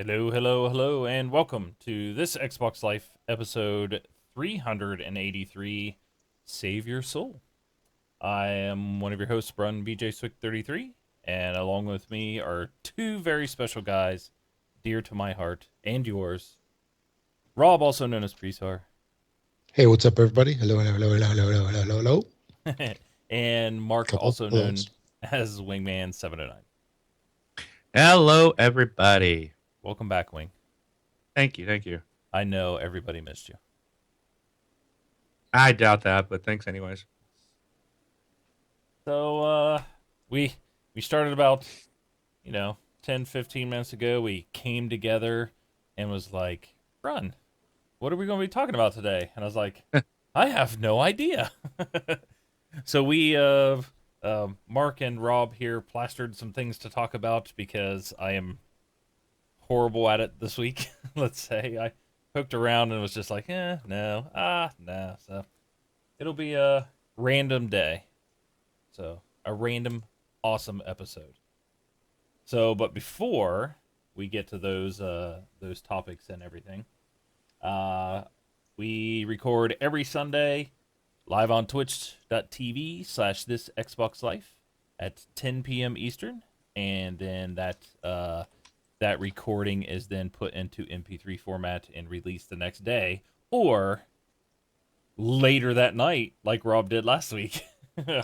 Hello, hello, hello, and welcome to this Xbox Life episode 383 Save Your Soul. I am one of your hosts, Brun BJ Swick33, and along with me are two very special guys, dear to my heart and yours. Rob, also known as Presar, Hey, what's up, everybody? Hello, hello, hello, hello, hello, hello, hello, hello. and Mark, Couple also known hellos. as Wingman709. Hello, everybody. Welcome back, Wing. Thank you, thank you. I know everybody missed you. I doubt that, but thanks anyways. So, we started about 10, 15 minutes ago. We came together and was like, run, what are we going to be talking about today? And I was like, I have no idea. So Mark and Rob here plastered some things to talk about because I am horrible at it this week. Let's say I poked around and was just like, no. So it'll be a random day. So a random awesome episode. So, but before we get to those topics and everything, uh, we record every Sunday live on twitch.tv/this Xbox Life at 10 p.m. Eastern, and then that recording is then put into MP3 format and released the next day, or later that night, like Rob did last week.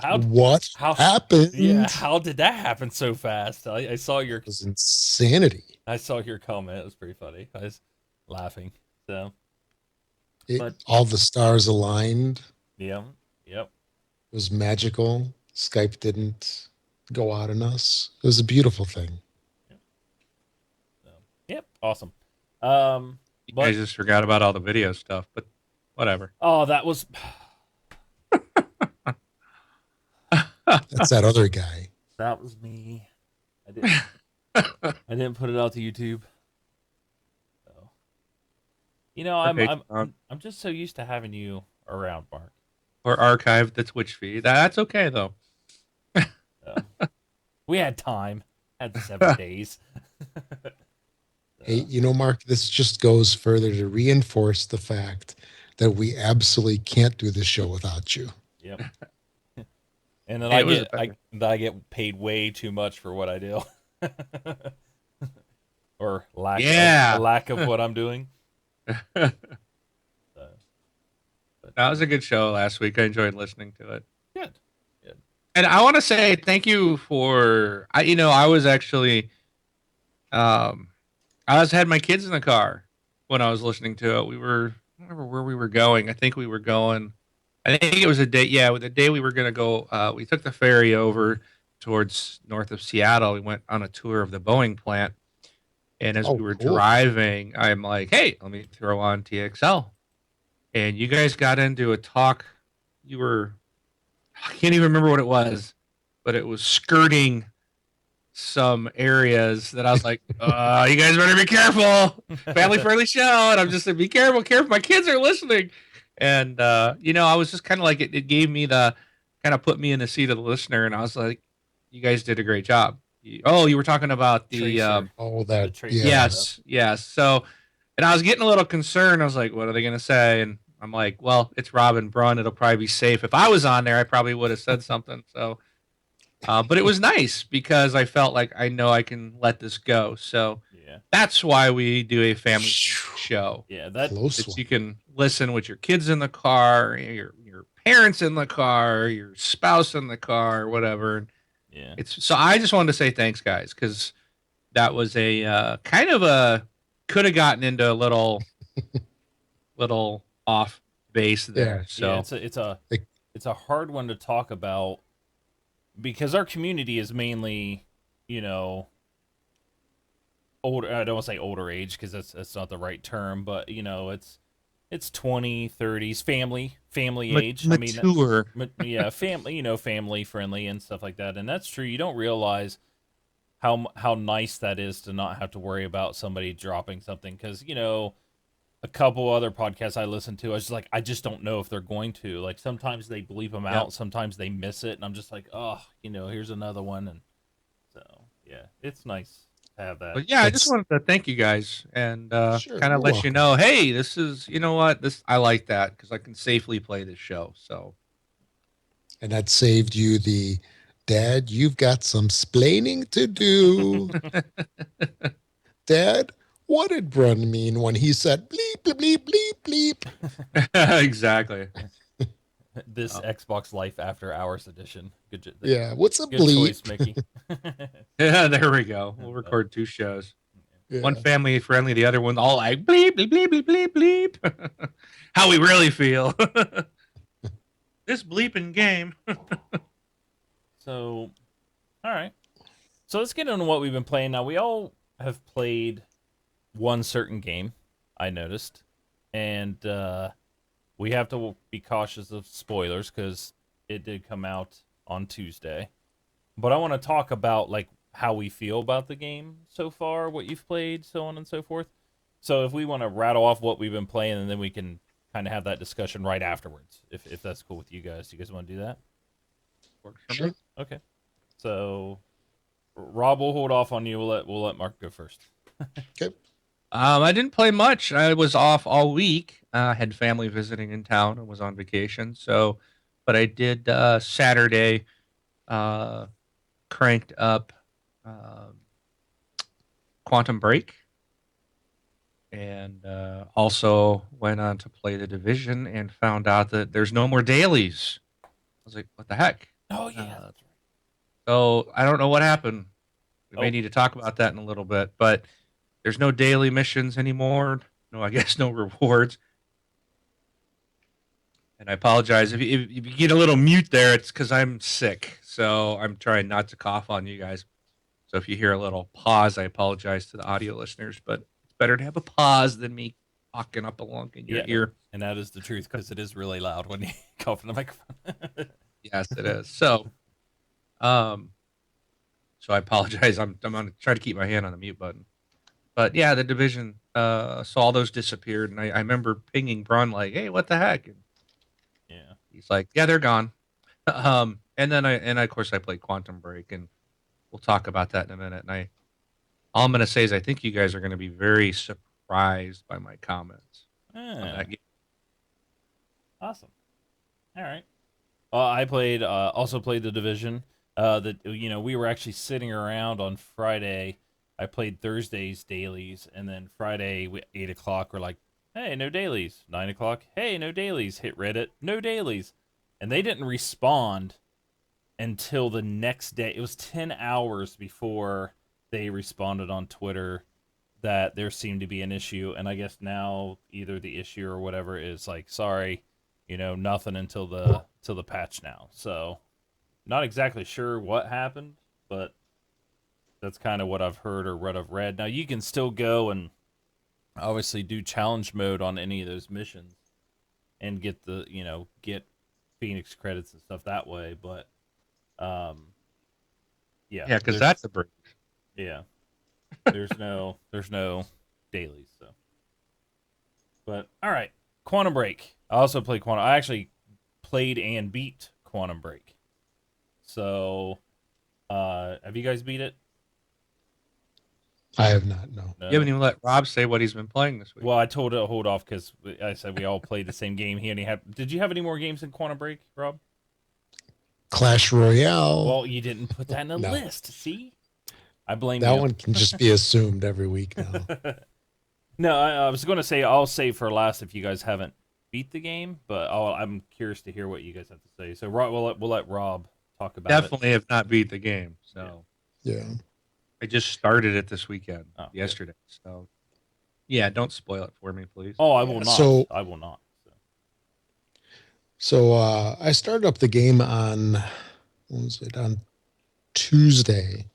how What how yeah, happened? how did that happen so fast? I saw That your was insanity. comment. It was pretty funny. I was laughing. So, but All the stars aligned. yeah, yep. It was magical. Skype didn't go out on us. It was a beautiful thing. Yep. So, yep, awesome. Um, You guys but just forgot about all the video stuff, but whatever. oh, that was That's that other guy. that was me. I didn't I didn't put it out to YouTube. So, or I'm I'm Patreon, I'm just so used to having you around, Mark. or archive the Twitch feed. That's okay though. So, we had time. Had 7 days. Hey, So, Mark, this just goes further to reinforce the fact that we absolutely can't do this show without you. yep. And then It was a pleasure. I get paid way too much for what I do, or Yeah. lack of what I'm doing. That So, but was a good show last week. I enjoyed listening to it. good, good. And I want to say thank you for I was actually um I was had my kids in the car when I was listening to it. I don't remember where we were going. I think we were going. I think it was a day. Yeah, the day we were gonna go. We took the ferry over towards north of Seattle. We went on a tour of the Boeing plant, and as Oh, we were cool. driving, I'm like, "Hey, let me throw on TXL." And you guys got into a talk. You were I can't even remember what it was, but it was skirting some areas that I was like, you guys better be careful. Family friendly show. And I'm just like, be careful, careful. My kids are listening. And, I was just kind of like, it gave me the kind of put me in the seat of the listener. And I was like, you guys did a great job. You were talking about the, Tracer, Oh, the that, tracer yeah. stuff. yes. So, and I was getting a little concerned. I was like, what are they going to say? And I'm like, well, it's Robin Brun. It'll probably be safe. If I was on there, I probably would have said something. So, but it was nice because I felt like I know I can let this go. So Yeah, that's why we do a family show yeah. Close that one. you can listen with your kids in the car, your parents in the car, your spouse in the car, whatever. Yeah. It's so I just wanted to say thanks, guys, because that was a kind of a could have gotten into a little off base Yeah. there. Yeah, So Like, it's a hard one to talk about because our community is mainly, you know, older. I don't want to say older age because that's not the right term, but it's 20, 30s, family age. I mean, mature. yeah, family, family friendly and stuff like that. And that's true. You don't realize how nice that is to not have to worry about somebody dropping something because a couple other podcasts I listen to, I was just like, I just don't know if they're going to. Like sometimes they bleep them Yep. out, sometimes they miss it, and I'm just like, oh, here's another one, and so yeah, it's nice have that. But yeah, I just It's- wanted to thank you guys and Sure, kind of you're let you welcome. know, hey, this is, you know what, this I like that because I can safely play this show. So And that saved you the, Dad, you've got some splaining to do. Dad, what did Brun mean when he said bleep, bleep, bleep, bleep, bleep? exactly. This Oh. Xbox Life After Hours edition. Yeah, what's a Good choice, bleep? Mickey. Yeah, there we go. We'll record 2 shows. Yeah. One family friendly, the other one all like bleep bleep bleep bleep bleep bleep. How we really feel. This bleeping game. So, all right. So let's get into what we've been playing. Now we all have played one certain game, I noticed, and we have to be cautious of spoilers because it did come out on Tuesday. But I want to talk about like how we feel about the game so far, what you've played, so on and so forth. So if we want to rattle off what we've been playing, and then we can kind of have that discussion right afterwards, if that's cool with you guys. Do you guys want to do that? Works for Sure. me. Okay. So Rob will hold off on you. We'll let Mark go first. Okay. I didn't play much. I was off all week. Had family visiting in town and was on vacation. So, but I did Saturday. Cranked up Quantum Break, and also went on to play the Division and found out that there's no more dailies. I was like, what the heck? Oh yeah. Uh, So I don't know what happened. We Oh. may need to talk about that in a little bit, but there's no daily missions anymore. No, I guess no rewards. And I apologize if you get a little mute there. It's because I'm sick, so I'm trying not to cough on you guys. So if you hear a little pause, I apologize to the audio listeners. But it's better to have a pause than me talking up along in your Yeah. ear. And that is the truth because it is really loud when you cough in the microphone. Yes, it is. So I apologize. I'm gonna try to keep my hand on the mute button. But yeah, the Division saw those disappeared, and I remember pinging Braun like, "Hey, what the heck?" And Yeah. he's like, "Yeah, they're gone." And then of course I played Quantum Break, and we'll talk about that in a minute. And all I'm gonna say is I think you guys are gonna be very surprised by my comments on Ah, that game. awesome. All right. I played. Also played the Division. We were actually sitting around on Friday. I played Thursday's dailies, and then Friday 8 o'clock. We're like, hey, no dailies. 9 o'clock. Hey, no dailies. Hit Reddit. No dailies, and they didn't respond until the next day. It was 10 hours before they responded on Twitter that there seemed to be an issue, and I guess now either the issue or whatever is like, sorry, nothing until the patch now. So not exactly sure what happened, but that's kind of what I've heard or what I've read. Now you can still go and obviously do challenge mode on any of those missions and get get Phoenix credits and stuff that way, but yeah. Yeah, because there's- that's a break. yeah. There's no dailies, so. But all right, Quantum Break. I also played Quantum. I actually played and beat Quantum Break. So, have you guys beat it? I have not, no. No. You haven't even let Rob say what he's been playing this week. Well, I told her to hold off because I said we all played the same game. He only had. Did you have any more games in Quantum Break, Rob? Clash Royale. Well, you didn't put that in the No. list. See, I blame That you. one can just be assumed every week now. No, I was going to say I'll save for last if you guys haven't beat the game, but I'm curious to hear what you guys have to say. So Rob, we'll let Rob talk about it. Definitely have not beat the game. So Yeah. I just started it this weekend, Oh, good. yesterday. So yeah, don't spoil it for me, please. Oh, I will not. So- I will not. So. So I started up the game on, when was it, on Tuesday.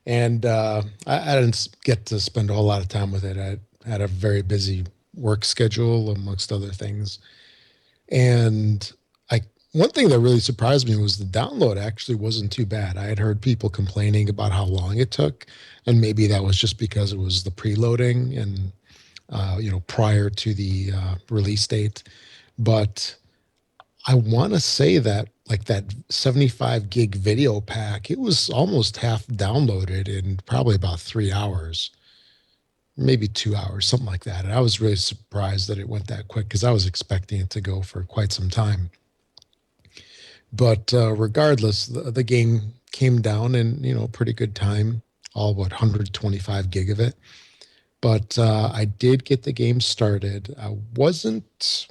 And I didn't get to spend a whole lot of time with it. I had a very busy work schedule amongst other things. And one thing that really surprised me was the download actually wasn't too bad. I had heard people complaining about how long it took, and maybe that was just because it was the preloading and prior to the release date. But I want to say that like that 75 gig video pack, it was almost half downloaded in probably about 3 hours, maybe 2 hours, something like that. And I was really surprised that it went that quick because I was expecting it to go for quite some time. But regardless, the game came down in, pretty good time, all what 125 gig of it. But I did get the game started. I wasn't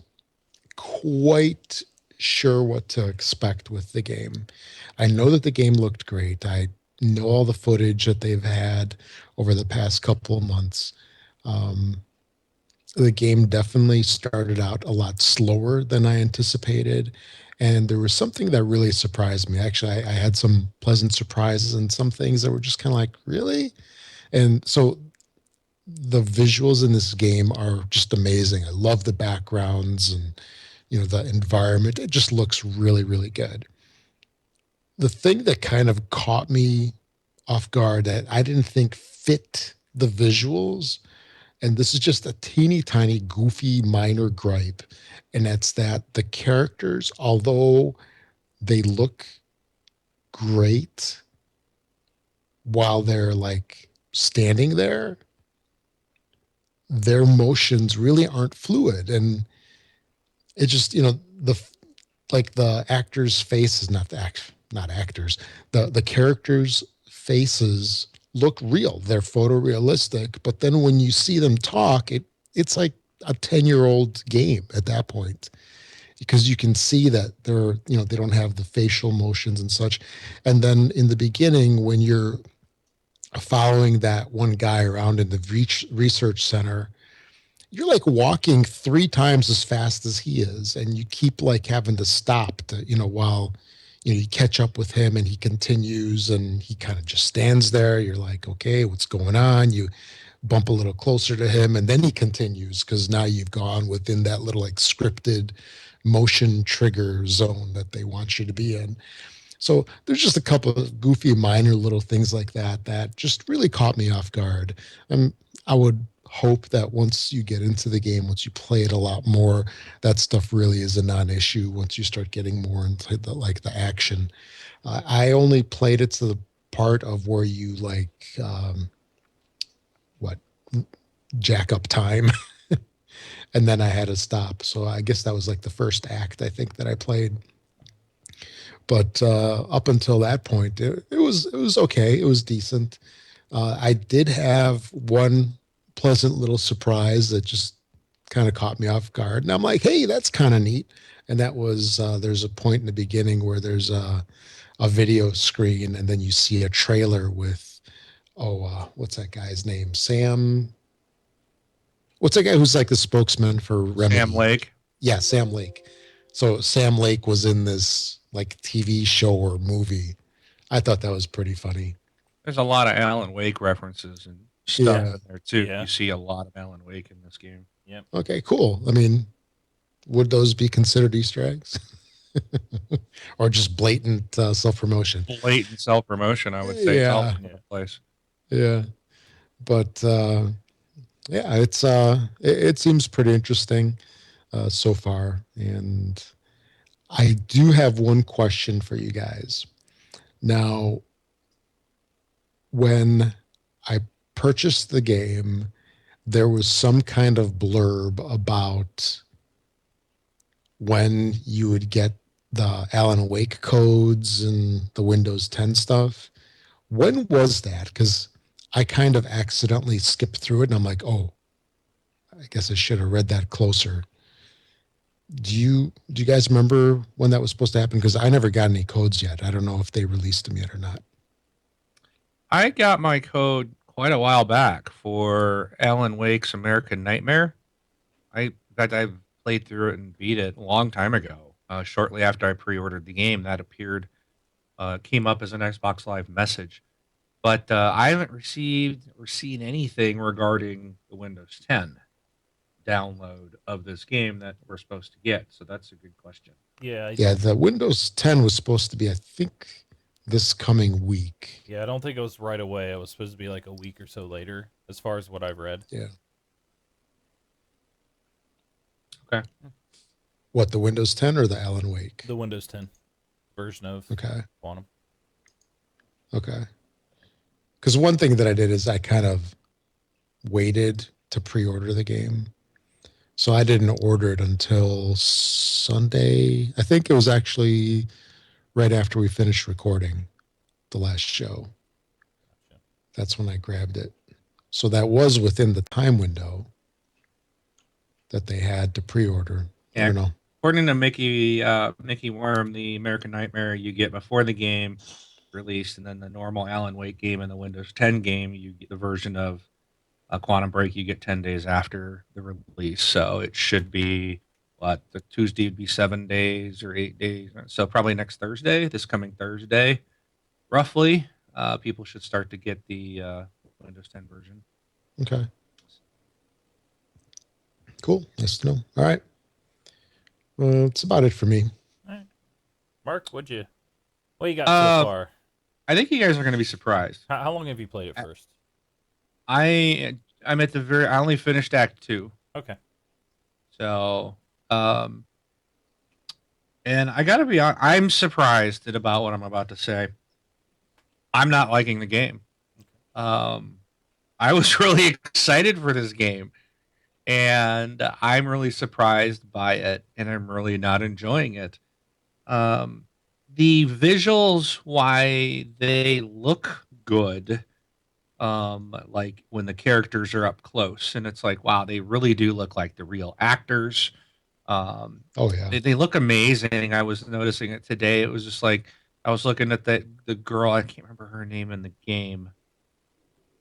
quite sure what to expect with the game. I know that the game looked great. I know all the footage that they've had over the past couple of months. Um, the game definitely started out a lot slower than I anticipated. And there was something that really surprised me. Actually, I had some pleasant surprises and some things that were just kind of like, really? And so the visuals in this game are just amazing. I love the backgrounds and the environment. It just looks really, really good. The thing that kind of caught me off guard that I didn't think fit the visuals, and this is just a teeny tiny goofy minor gripe, and that's that the characters, although they look great while they're like standing there, their motions really aren't fluid. And it just, the like the actors' faces, not actors, the characters' faces look real. They're photorealistic, but then when you see them talk, it's like a 10-year-old game at that point because you can see that they don't have the facial motions and such. And then in the beginning, when you're following that one guy around in the research center, you're like walking 3 times as fast as he is, and you keep like having to stop to, while you catch up with him, and he continues, and he kind of just stands there. You're like, okay, what's going on? You bump a little closer to him, and then he continues because now you've gone within that little like scripted motion trigger zone that they want you to be in. So there's just a couple of goofy minor little things like that that just really caught me off guard. And I would hope that once you get into the game, once you play it a lot more, that stuff really is a non-issue once you start getting more into the action. I only played it to the part of where you what jack up time, and then I had to stop. So I guess that was like the first act I think that I played. But up until that point, it was okay. It was decent. I did have one pleasant little surprise that just kind of caught me off guard, and I'm like, "Hey, that's kind of neat." And that was there's a point in the beginning where there's a video screen, and then you see a trailer with what's that guy's name? Sam. What's that guy who's like the spokesman for Remedy? Sam Lake. Yeah, Sam Lake. So Sam Lake was in this like TV show or movie. I thought that was pretty funny. There's a lot of Alan Wake references and stuff Yeah. in there too. Yeah. You see a lot of Alan Wake in this game. Okay, cool. I mean, would those be considered Easter eggs? Or just blatant self-promotion? Blatant self promotion, I would say. It's all Yeah. over the place. Yeah. But yeah, it seems pretty interesting so far. And I do have one question for you guys. Now, when I purchased the game, there was some kind of blurb about when you would get the Alan Wake codes and the Windows 10 stuff. When was that? Because I kind of accidentally skipped through it, and I'm like, oh, I guess I should have read that closer. Do you guys remember when that was supposed to happen? Because I never got any codes yet. I don't know if they released them yet or not. I got my code quite a while back for Alan Wake's American Nightmare. In fact, I've played through it and beat it a long time ago. Shortly after I pre-ordered the game, that came up as an Xbox Live message. But I haven't received or seen anything regarding the Windows 10 download of this game that we're supposed to get. So that's a good question. Yeah. Yeah, the Windows 10 was supposed to be, I think, this coming week. Yeah, I don't think it was right away. It was supposed to be like a week or so later, as far as what I've read. Yeah. Okay. What, the Windows 10 or the Alan Wake? The Windows 10 version of Okay. Quantum. Okay. Because one thing that I did is I kind of waited to pre-order the game. So I didn't order it until Sunday. I think it was actually right after we finished recording the last show. Gotcha. That's when I grabbed it. So that was within the time window that they had to pre-order. I Yeah. don't know. According to Mickey Worm, the American Nightmare you get before the game released, and then the normal Alan Wake game and the Windows 10 game, you get the version of Quantum Break you get 10 days after the release. So it should be the Tuesday would be 7 days or 8 days. So probably next Thursday, this coming Thursday, roughly, people should start to get the Windows 10 version. Okay. Cool. Nice to know. All right. Well, that's about it for me. All right. Mark, what you got so far? I think you guys are going to be surprised. How long have you played it first? I'm at I only finished Act 2. Okay. So, and I got to be honest, I'm surprised at about what I'm about to say. I'm not liking the game. I was really excited for this game, and I'm really surprised by it, and I'm really not enjoying it. The visuals, why they look good, like when the characters are up close, and it's like, wow, they really do look like the real actors. Oh, yeah. They look amazing. I was noticing it today. It was just like I was looking at the girl. I can't remember her name in the game,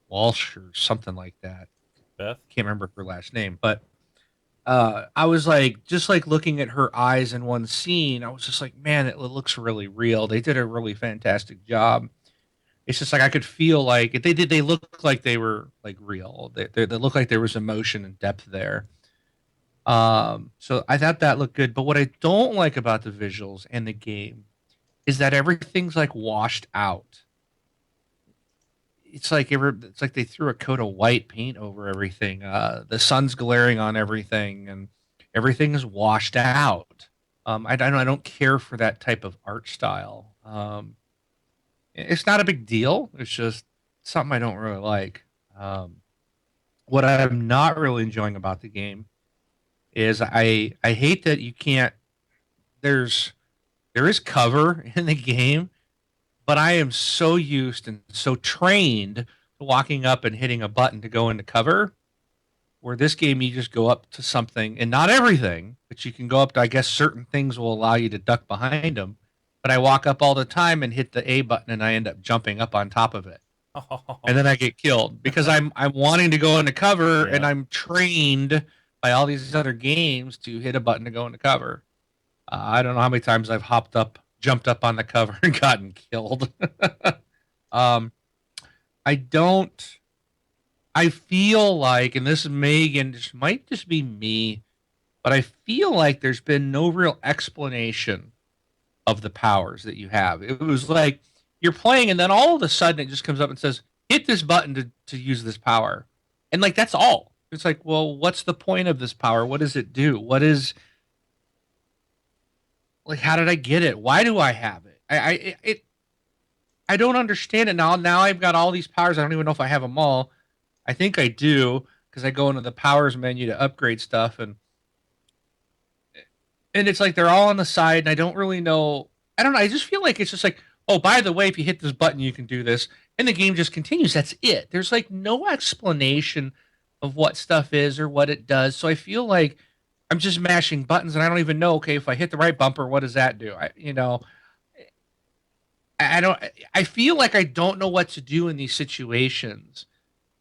Walsh or something like that. Beth? Can't remember her last name, but I was like, just like looking at her eyes in one scene, I was just like, man, it looks really real. They did a really fantastic job. It's just like I could feel like they look like they were like real. They look like there was emotion and depth there. So I thought that looked good. But what I don't like about the visuals and the game is that everything's like washed out. It's like they threw a coat of white paint over everything. The sun's glaring on everything, and everything is washed out. I don't care for that type of art style. It's not a big deal. It's just something I don't really like. What I'm not really enjoying about the game is I hate that you can't. There is cover in the game, but I am so used and so trained to walking up and hitting a button to go into cover. Where this game, you just go up to something, and not everything, but you can go up to, I guess, certain things will allow you to duck behind them. But I walk up all the time and hit the A button, and I end up jumping up on top of it, and then I get killed because I'm wanting to go into cover, and I'm trained by all these other games to hit a button to go into cover. I don't know how many times I've jumped up on the cover and gotten killed. I feel like, and this might just be me, but I feel like there's been no real explanation of the powers that you have. It was like you're playing, and then all of a sudden it just comes up and says, hit this button to use this power. And like, that's all. It's like, well, what's the point of this power? What does it do? How did I get it? Why do I have it? I don't understand it now. Now I've got all these powers. I don't even know if I have them all. I think I do, because I go into the powers menu to upgrade stuff, and it's like they're all on the side, and I don't really know. I don't know. I just feel like it's just like, oh, by the way, if you hit this button, you can do this, and the game just continues. That's it. There's like no explanation of what stuff is or what it does. So I feel like I'm just mashing buttons, and I don't even know. Okay, if I hit the right bumper, what does that do? I feel like I don't know what to do in these situations.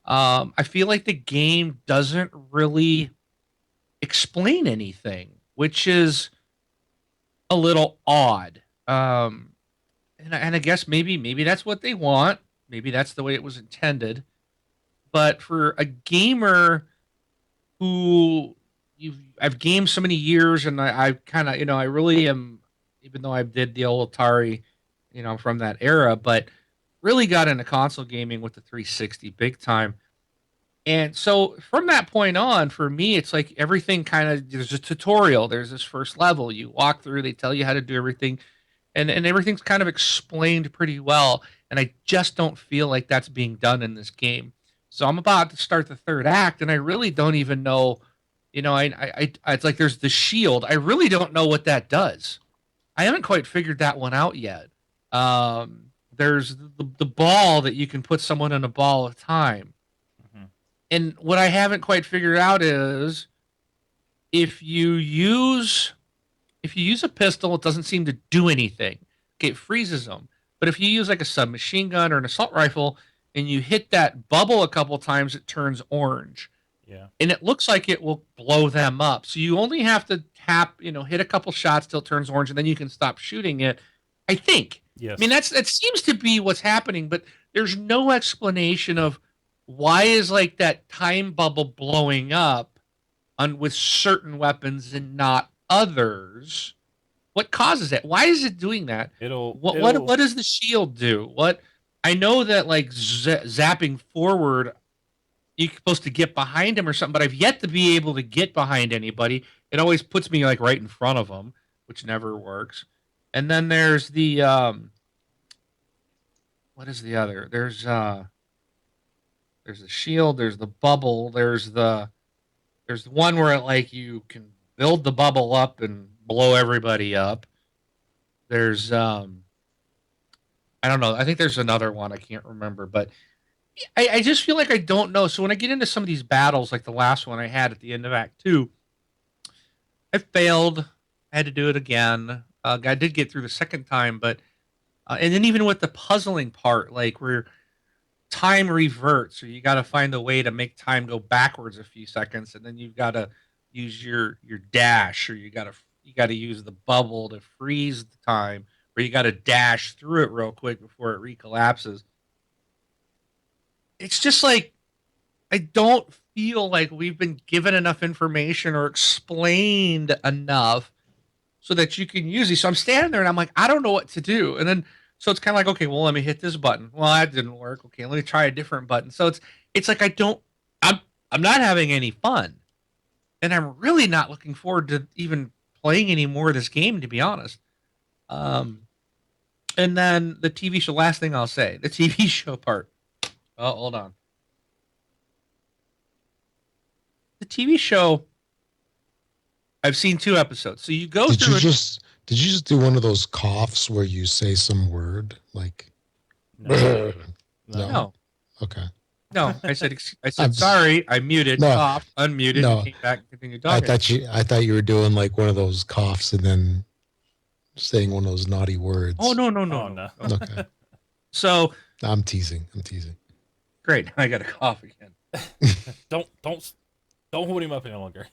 I feel like the game doesn't really explain anything, which is a little odd. And I guess maybe that's what they want. Maybe that's the way it was intended. But for a gamer who I've gamed so many years, and I kind of, I really am, even though I did the old Atari, I'm from that era, but really got into console gaming with the 360 big time. And so from that point on, for me, it's like everything kind of there's a tutorial. There's this first level you walk through. They tell you how to do everything, and everything's kind of explained pretty well. And I just don't feel like that's being done in this game. So I'm about to start the third act, and I really don't even know. You know, it's like there's the shield. I really don't know what that does. I haven't quite figured that one out yet. There's the ball that you can put someone in a ball of time. Mm-hmm. And what I haven't quite figured out is if you use a pistol, it doesn't seem to do anything. Okay, it freezes them. But if you use like a submachine gun or an assault rifle and you hit that bubble a couple times, it turns orange. Yeah. And it looks like it will blow them up. So you only have to tap, hit a couple shots till it turns orange, and then you can stop shooting it. I think. Yes. I mean, that seems to be what's happening, but there's no explanation of why is like that time bubble blowing up with certain weapons and not others. What causes it? Why is it doing that? What does the shield do? What I know that like zapping forward, you're supposed to get behind him or something, but I've yet to be able to get behind anybody. It always puts me like right in front of them, which never works. And then there's the what is the other? There's the shield, there's the bubble, there's the one where like you can build the bubble up and blow everybody up. There's I don't know. I think there's another one I can't remember, but I just feel like I don't know. So when I get into some of these battles, like the last one I had at the end of Act 2, I failed. I had to do it again. I did get through the second time, but and then even with the puzzling part, like where time reverts, or you got to find a way to make time go backwards a few seconds, and then you've got to use your dash, or you got to use the bubble to freeze the time, or you got to dash through it real quick before it recollapses. It's just like I don't feel like we've been given enough information or explained enough so that you can use these. So I'm standing there and I'm like, I don't know what to do. And then so it's kind of like, okay, well, let me hit this button. Well, that didn't work. Okay, let me try a different button. So it's like I'm not having any fun. And I'm really not looking forward to even playing any more of this game, to be honest. And then the TV show, last thing I'll say, the TV show part. Oh, hold on. The TV show, I've seen 2 episodes. So you go through Did you just do one of those coughs where you say some word like No. No. Okay. No, I said sorry, I muted, coughed, unmuted, and came back and continued talking. I thought you were doing like one of those coughs and then saying one of those naughty words. Oh no. Okay. So I'm teasing. great. I got a cough again. Don't hold him up any longer.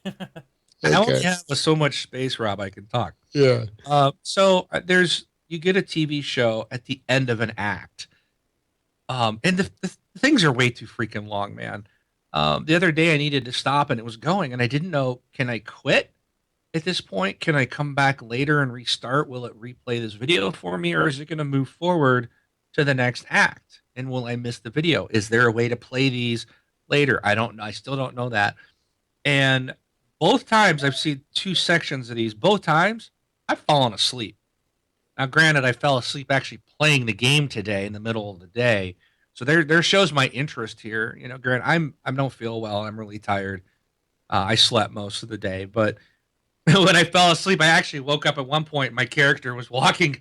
I only have so much space, Rob. I can talk. Yeah. So you get a TV show at the end of an act, and the things are way too freaking long, man. The other day I needed to stop and it was going, and I didn't know, can I quit at this point? Can I come back later and restart? Will it replay this video for me, or is it going to move forward to the next act? And will I miss the video? Is there a way to play these later? I don't know. I still don't know that. And both times I've seen 2 sections of these. Both times I've fallen asleep. Now, granted, I fell asleep actually playing the game today in the middle of the day, so there shows my interest here. Granted, I don't feel well. I'm really tired. I slept most of the day, but when I fell asleep, I actually woke up at one point. My character was walking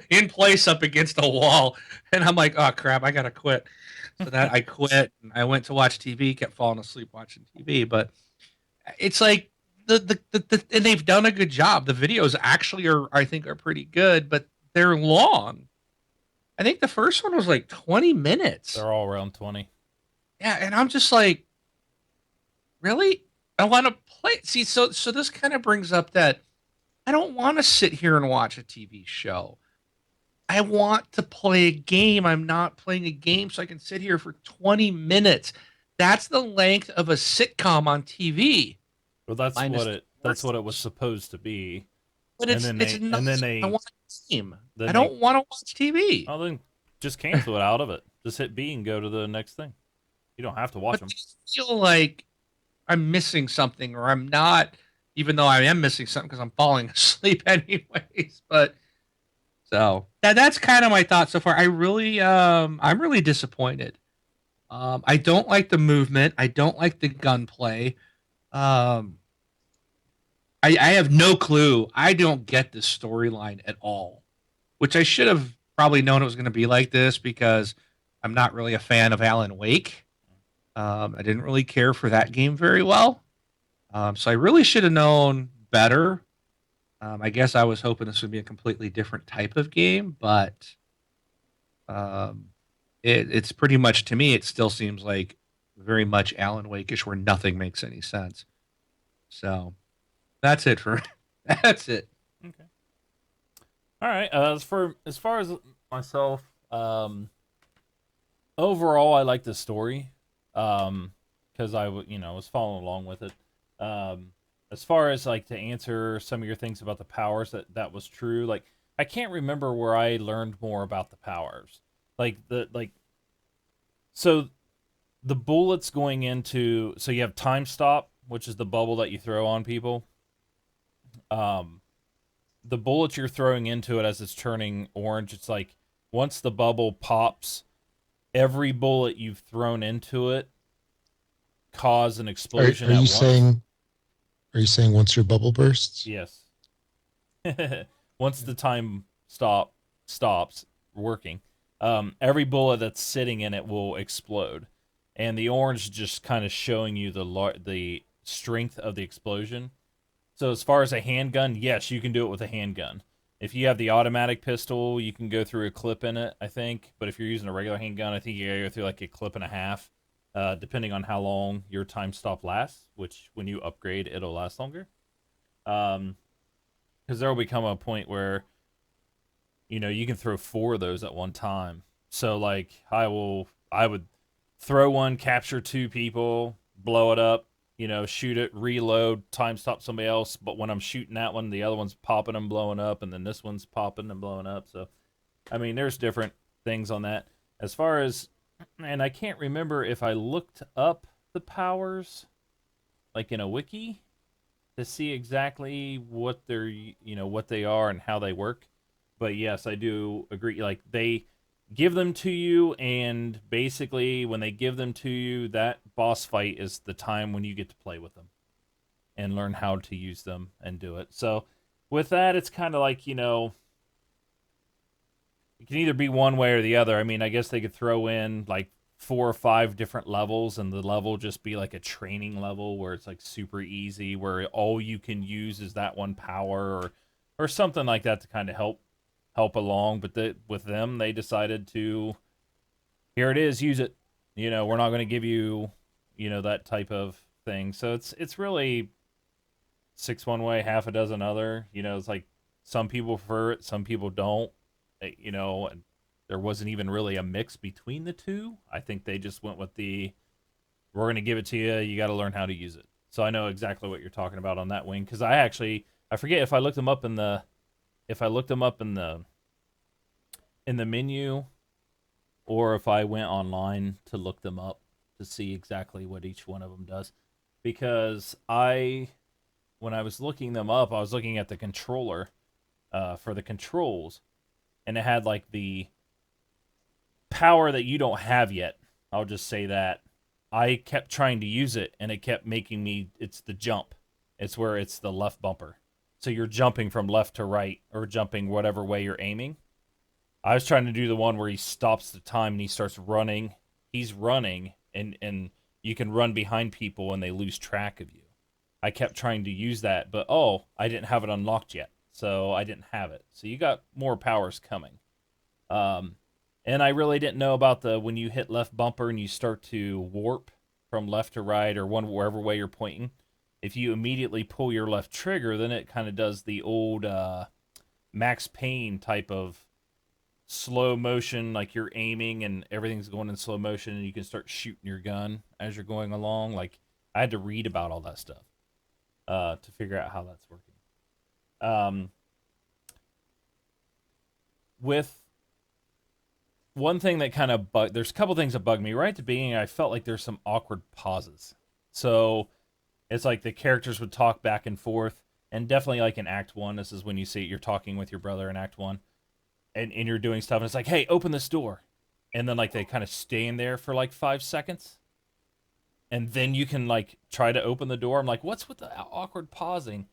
in place up against a wall, and I'm like, "Oh crap, I gotta quit." So that I quit. And I went to watch TV. Kept falling asleep watching TV, but it's like the and they've done a good job. The videos actually I think are pretty good, but they're long. I think the first one was like 20 minutes. They're all around 20. Yeah, and I'm just like, really? I want to play. See, so this kind of brings up that I don't want to sit here and watch a TV show. I want to play a game. I'm not playing a game so I can sit here for 20 minutes. That's the length of a sitcom on TV. Well, that's what it was supposed to be. But it's not. I want a game. I don't want to watch TV. Well, then just cancel it out of it. Just hit B and go to the next thing. You don't have to watch them. But I feel like I'm missing something, or I'm not, even though I am missing something because I'm falling asleep anyways. But so that's kind of my thought so far. I'm really disappointed. I don't like the movement. I don't like the gunplay. Um, I have no clue. I don't get this storyline at all, which I should have probably known it was going to be like this because I'm not really a fan of Alan Wake. I didn't really care for that game very well. So I really should have known better. I guess I was hoping this would be a completely different type of game, but um, it's pretty much, to me, it still seems like very much Alan Wake-ish where nothing makes any sense. So that's it for that's it. Okay. All right. As far as myself, overall, I like the story, because was following along with it. As far as like to answer some of your things about the powers, that was true. Like I can't remember where I learned more about the powers. So the bullets going into, so you have time stop, which is the bubble that you throw on people. Um, the bullets you're throwing into it as it's turning orange, it's like once the bubble pops, every bullet you've thrown into it cause an explosion Are at you once. saying? Are you saying once your bubble bursts? Yes. Once the time stops working, every bullet that's sitting in it will explode, and the orange just kind of showing you the strength of the explosion. So as far as a handgun, yes, you can do it with a handgun. If you have the automatic pistol, you can go through a clip in it, I think. But if you're using a regular handgun, I think you gotta go through like a clip and a half, depending on how long your time stop lasts. Which, when you upgrade, it'll last longer. Because there will become a point where you can throw 4 of those at one time. So like I would throw one, capture 2 people, blow it up, shoot it, reload, time stop somebody else. But when I'm shooting that one, the other one's popping and blowing up, and then this one's popping and blowing up. So, I mean, there's different things on that. As far as, and I can't remember if I looked up the powers, like in a wiki, to see exactly what what they are and how they work. But yes, I do agree. Like they give them to you, and basically when they give them to you, that boss fight is the time when you get to play with them and learn how to use them and do it. So with that, it's kind of like, it can either be one way or the other. I mean, I guess they could throw in like 4 or 5 different levels, and the level just be like a training level where it's like super easy, where all you can use is that one power, or something like that to kind of help along. But with them, they decided to, here it is, use it. We're not going to give you, that type of thing. So it's really 6 one way, half a dozen other. It's like some people prefer it, some people don't. And there wasn't even really a mix between the two. I think they just went with we're going to give it to you. You got to learn how to use it. So I know exactly what you're talking about on that wing, because I forget if I looked them up in the menu, or if I went online to look them up to see exactly what each one of them does. Because when I was looking them up, I was looking at the controller for the controls, and it had like the power that you don't have yet. I'll just say that. I kept trying to use it, and it kept making me, it's the jump. It's where it's the left bumper. So you're jumping from left to right, or jumping whatever way you're aiming. I was trying to do the one where he stops the time and he starts running. He's running, and you can run behind people and they lose track of you. I kept trying to use that, but I didn't have it unlocked yet, so I didn't have it. So you got more powers coming. And I really didn't know about when you hit left bumper and you start to warp from left to right, or wherever way you're pointing. If you immediately pull your left trigger, then it kind of does the old Max Payne type of slow motion, like you're aiming and everything's going in slow motion, and you can start shooting your gun as you're going along. Like I had to read about all that stuff to figure out how that's working. With one thing that kind of there's a couple things that bug me right at the beginning. I felt like there's some awkward pauses. So it's like the characters would talk back and forth, and definitely like in Act One, this is when you see you're talking with your brother in Act One, and you're doing stuff, and it's like, hey, open this door, and then like they kind of stay in there for like 5 seconds, and then you can like try to open the door. I'm like, what's with the awkward pausing?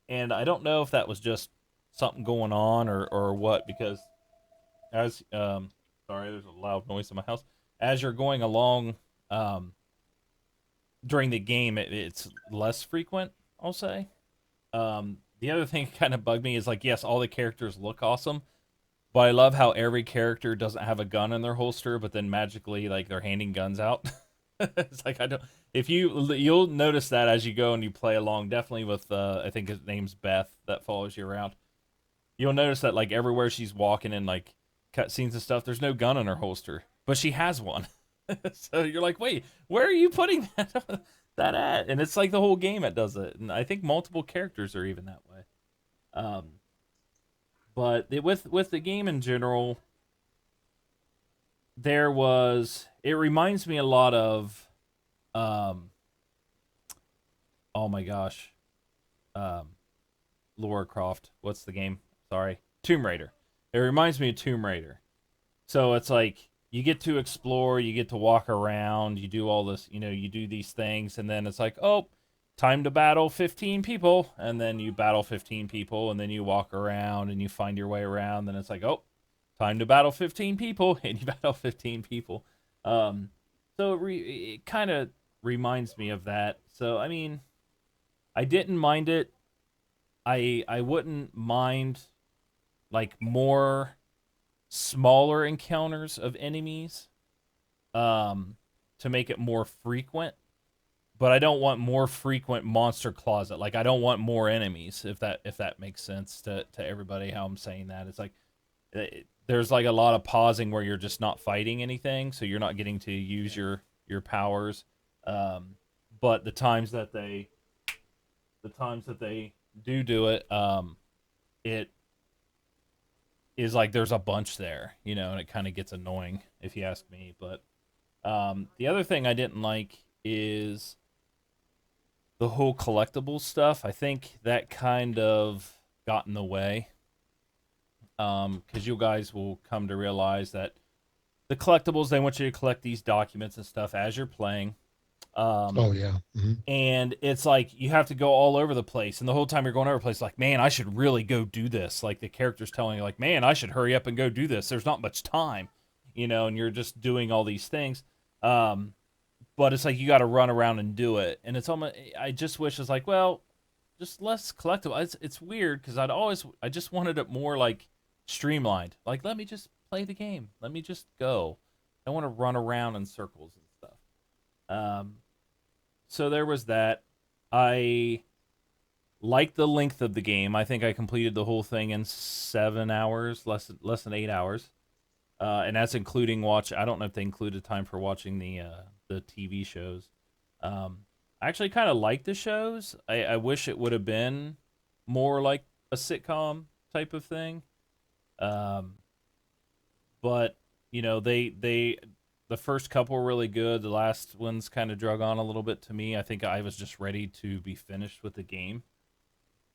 And I don't know if that was just something going on or what, because as sorry, there's a loud noise in my house. As you're going along, during the game, it's less frequent, I'll say. The other thing that kind of bugged me is like, yes, all the characters look awesome, but I love how every character doesn't have a gun in their holster, but then magically, like, they're handing guns out. It's like, I don't. If you'll notice that as you go and you play along, definitely with I think his name's Beth that follows you around. You'll notice that like everywhere she's walking in like cutscenes and stuff, there's no gun in her holster, but she has one. So you're like, wait, where are you putting that at? And it's like the whole game it does it, and I think multiple characters are even that way. But with the game in general, it reminds me a lot of, oh my gosh, Lara Croft. What's the game? Sorry, Tomb Raider. It reminds me of Tomb Raider. So it's like you get to explore, you get to walk around, you do all this, you do these things, and then it's like, oh, time to battle 15 people, and then you battle 15 people, and then you walk around and you find your way around, then it's like, oh, time to battle 15 people, and you battle 15 people. So it kind of reminds me of that. So I mean, I didn't mind it. I wouldn't mind like more smaller encounters of enemies, to make it more frequent. But I don't want more frequent monster closet. Like, I don't want more enemies, if that makes sense to everybody how I'm saying that. It's like there's like a lot of pausing where you're just not fighting anything, so you're not getting to use your powers. But the times that they do it, it is like there's a bunch there, and it kind of gets annoying if you ask me. But the other thing I didn't like is the whole collectible stuff. I think that kind of got in the way, because you guys will come to realize that the collectibles, they want you to collect these documents and stuff as you're playing. Oh yeah. And it's like you have to go all over the place, and the whole time you're going over the place, like, man, I should really go do this. Like the character's telling you, like, man, I should hurry up and go do this. There's not much time, and you're just doing all these things. But it's like you got to run around and do it, and it's almost. I just wish it's like, well, just less collectible. It's weird because I just wanted it more like streamlined. Like, let me just play the game. Let me just go. I don't want to run around in circles and stuff. So there was that. I like the length of the game. I think I completed the whole thing in 7 hours, less than 8 hours, and that's including watch. I don't know if they included time for watching the TV shows. I actually kind of like the shows. I wish it would have been more like a sitcom type of thing. But they the first couple were really good. The last ones kind of drug on a little bit to me. I think I was just ready to be finished with the game.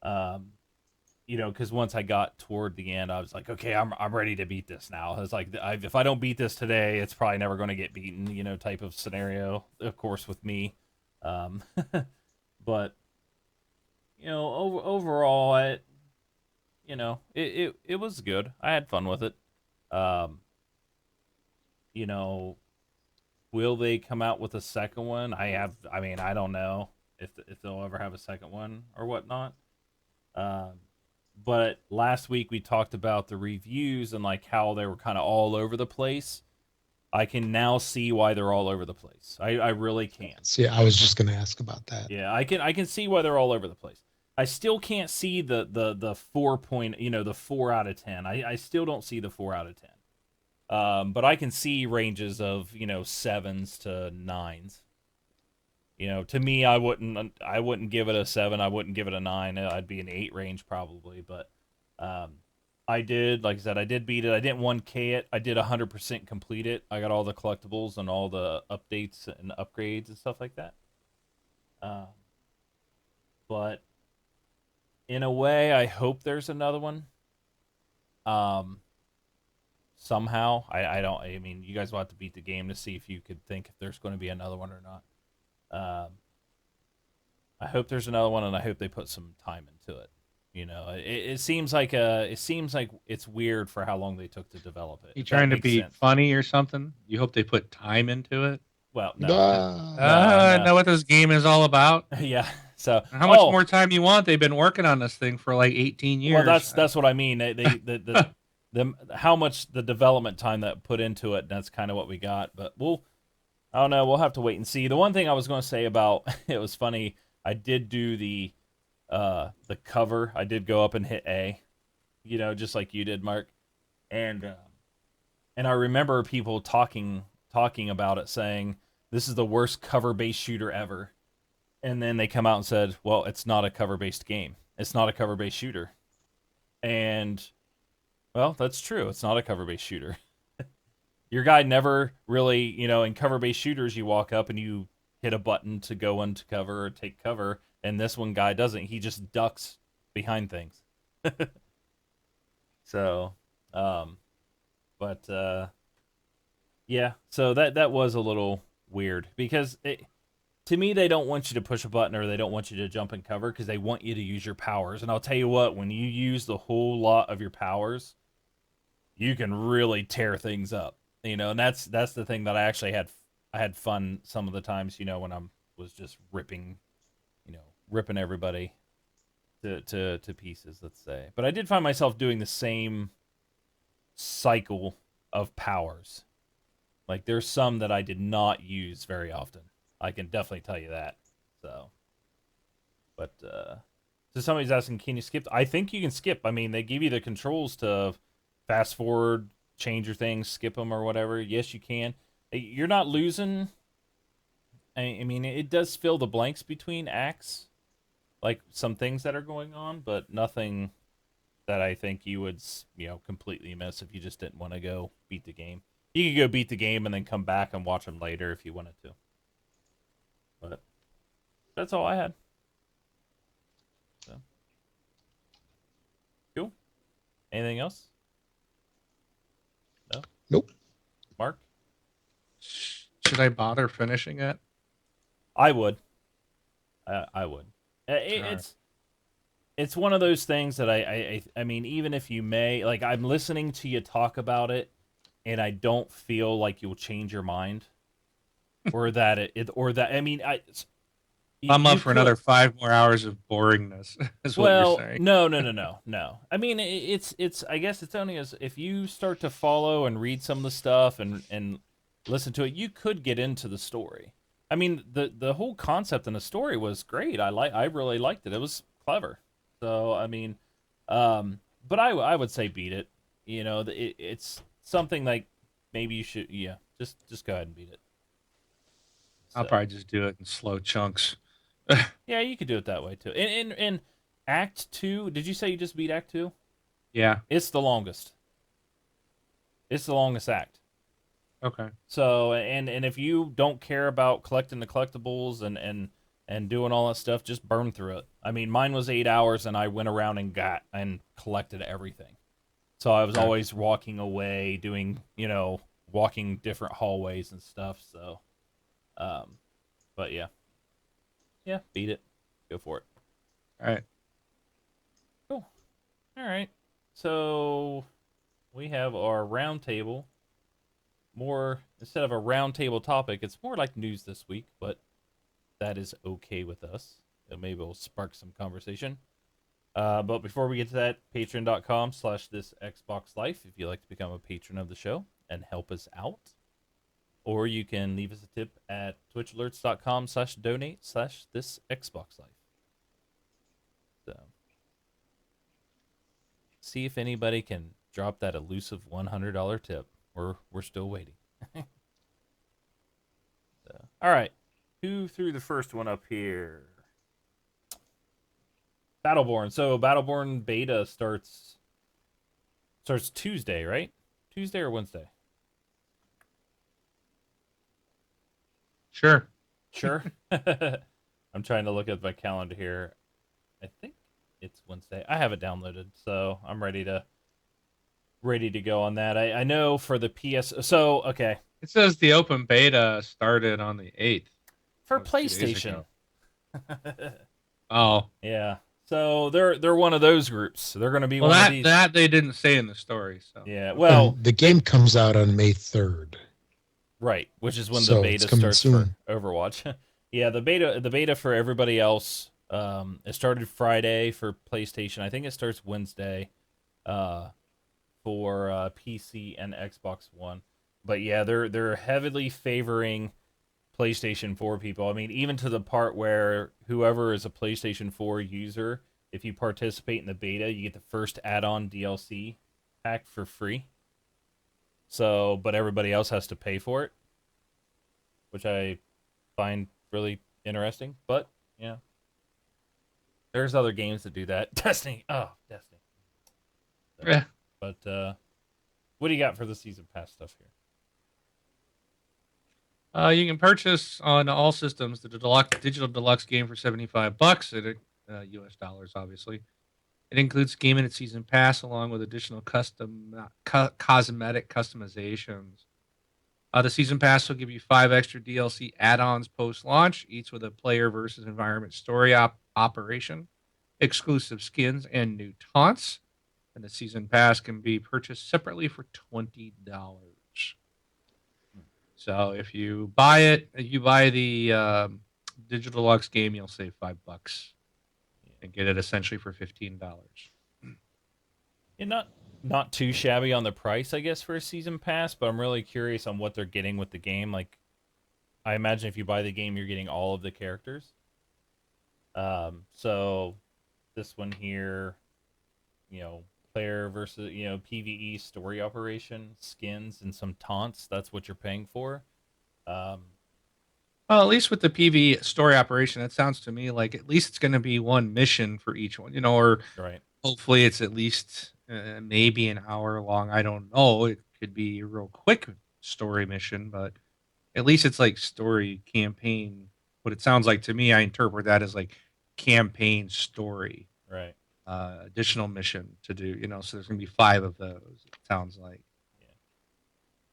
Because once I got toward the end, I was like, okay, I'm ready to beat this now. It's like, if I don't beat this today, it's probably never going to get beaten, type of scenario, of course, with me. But, overall, it was good. I had fun with it. Will they come out with a second one? I don't know if they'll ever have a second one or whatnot. But last week we talked about the reviews and like how they were kind of all over the place. I can now see why they're all over the place. I really can. See, I was just going to ask about that. Yeah, I can see why they're all over the place. I still can't see the 4 point, the 4 out of 10. I still don't see the 4 out of 10. But I can see ranges of 7s to 9s. To me, I wouldn't give it a 7. I wouldn't give it a 9. I'd be an 8 range probably. But I did, like I said, I did beat it. I didn't 1K it. I did 100% complete it. I got all the collectibles and all the updates and upgrades and stuff like that. Um, but in a way, I hope there's another one. Um, somehow, I don't. I mean, you guys will have to beat the game to see if you could think if there's going to be another one or not. I hope there's another one, and I hope they put some time into it. You know, it seems like it's weird for how long they took to develop it. You if that trying to makes be sense. funny or something? You hope they put time into it? Well, no, Ah, Know what this game is all about? yeah. So How much more time you want? They've been working on this thing for like 18 years. Well, that's what I mean. The how much the development time that put into it. That's kind of what we got. But I don't know. We'll have to wait and see. The one thing I was going to say about it was funny. I did do the cover. I did go up and hit A, just like you did, Mark. And I remember people talking about it, saying this is the worst cover-based shooter ever. And then they come out and said, well, it's not a cover-based game. It's not a cover-based shooter. And, well, that's true. It's not a cover-based shooter. Your guy never really, in cover-based shooters, you walk up and you hit a button to go into cover or take cover. And this one guy doesn't. He just ducks behind things. So, yeah. So that was a little weird because to me, they don't want you to push a button or they don't want you to jump and cover because they want you to use your powers. And I'll tell you what, when you use the whole lot of your powers, you can really tear things up. And that's the thing that I had fun some of the times, when I was just ripping everybody to pieces, let's say. But I did find myself doing the same cycle of powers. Like there's some that I did not use very often. I can definitely tell you that. So somebody's asking, can you skip? I think you can skip. I mean, they give you the controls to fast forward, change your things, skip them or whatever. Yes, you can. You're not losing. I mean, it does fill the blanks between acts, like some things that are going on, but nothing that I think you would, completely miss if you just didn't want to go beat the game. You could go beat the game and then come back and watch them later if you wanted to. But that's all I had. So cool. Anything else? No. nope. Mark? Should I bother finishing it? I would. I would. It's one of those things that I mean, even if you may, like, I'm listening to you talk about it, and I don't feel like you'll change your mind, or that I mean, I'm up for another 5 more hours of boringness. Is what you're saying? No. I mean, it's. I guess it's only as if you start to follow and read some of the stuff and listen to it, you could get into the story. I mean, the whole concept in the story was great. I really liked it. It was clever. So I mean, but I would say beat it. It's something like maybe you should. Yeah, just go ahead and beat it. I'll probably just do it in slow chunks. Yeah, you could do it that way too. In Act 2, did you say you just beat Act 2? Yeah. It's the longest. It's the longest act. Okay. So and if you don't care about collecting the collectibles and doing all that stuff, just burn through it. I mean, mine was 8 hours, and I went around and collected everything. So I was always walking away, doing walking different hallways and stuff. So, but yeah, beat it, go for it. All right. Cool. All right. So we have our round table. More instead of a round table topic, it's more like news this week, but that is okay with us. Maybe it'll spark some conversation. But before we get to that, patreon.com/thisxboxlife if you'd like to become a patron of the show and help us out. Or you can leave us a tip at twitchalerts.com/donate/thisxboxlife. So, see if anybody can drop that elusive $100 tip. We're still waiting. So, all right. Who threw the first one up here? Battleborn. So Battleborn beta starts Starts Tuesday, right? Tuesday or Wednesday? Sure. Sure. I'm trying to look at my calendar here. I think it's Wednesday. I have it downloaded, so I'm ready to go on that. I know for the PS. So okay, It says the open beta started on the 8th. for That was 2 days PlayStation. ago. Oh, Yeah. So they're one of those groups. They're going to be well, one of that these. that they didn't say in the story. So Yeah. Well, And the game comes out on May 3rd. right, which is when the So it's beta coming starts soon. for Overwatch. Yeah, the beta for everybody else. It started Friday for PlayStation. I think it starts Wednesday. For PC and Xbox One. But yeah, they're heavily favoring PlayStation 4 people. I mean, even to the part where whoever is a PlayStation 4 user, if you participate in the beta, you get the first add-on DLC pack for free. So, but everybody else has to pay for it, which I find really interesting. But yeah, there's other games that do that. Destiny. Oh, Destiny. So, yeah. but what do you got for the season pass stuff here? You can purchase on all systems the digital deluxe game for $75 at US dollars, obviously. It includes game and its season pass along with additional cosmetic customizations. The season pass will give you 5 extra DLC add-ons post-launch, each with a player versus environment story operation, exclusive skins, and new taunts. And the season pass can be purchased separately for $20. So if you buy it, you buy the digital deluxe game, you'll save $5 and get it essentially for $15. And not too shabby on the price, I guess, for a season pass, but I'm really curious on what they're getting with the game. Like, I imagine if you buy the game, you're getting all of the characters. So this one here, player versus PVE story operation, skins, and some taunts. That's what you're paying for. Well, at least with the PV story operation, it sounds to me like at least it's going to be one mission for each one, or Right. hopefully it's at least maybe an hour long. I don't know. It could be a real quick story mission, but at least it's like story campaign. What it sounds like to me, I interpret that as like campaign story, Right. additional mission to do. So there's going to be 5 of those. It sounds like.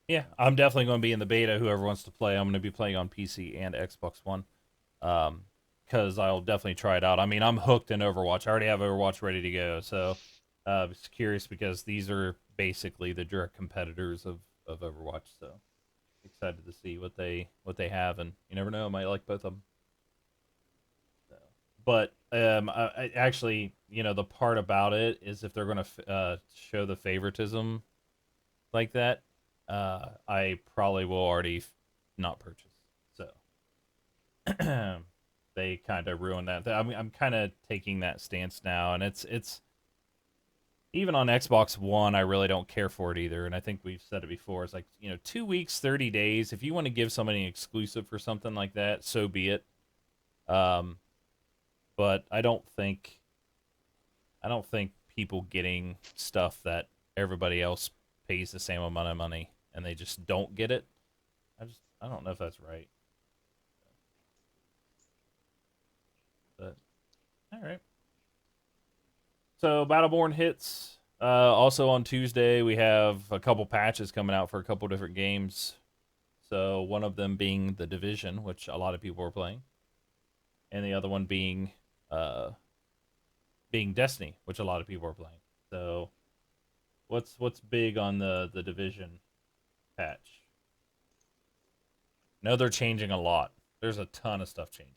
Yeah, I'm definitely going to be in the beta. Whoever wants to play, I'm going to be playing on PC and Xbox One, because I'll definitely try it out. I mean, I'm hooked in Overwatch. I already have Overwatch ready to go. So, I'm just curious because these are basically the direct competitors of Overwatch. So, excited to see what they have, and you never know, I might like both of them. So, but I actually, the part about it is if they're going to show the favoritism like that. I probably will already not purchase. So they kind of ruined that. I'm kind of taking that stance now, and it's even on Xbox One. I really don't care for it either, and I think we've said it before. It's like 2 weeks, 30 days. If you want to give somebody an exclusive for something like that, so be it. But I don't think people getting stuff that everybody else pays the same amount of money and they just don't get it. I don't know if that's right. But all right. So Battleborn hits. Also on Tuesday we have a couple patches coming out for a couple different games. So one of them being The Division, which a lot of people are playing, and the other one being Destiny, which a lot of people are playing. So what's big on the Division patch? No, they're changing a lot. There's a ton of stuff changing.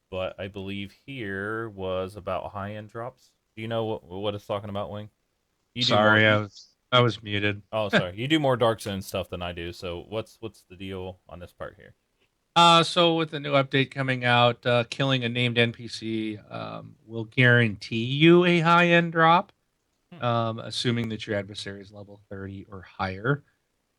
But I believe here was about high-end drops. Do you know what it's talking about, Wing? You do Sorry, more, I was muted. oh, sorry. You do more Dark Zone stuff than I do. So what's the deal on this part here? So with the new update coming out, killing a named NPC will guarantee you a high-end drop, assuming that your adversary is level 30 or higher.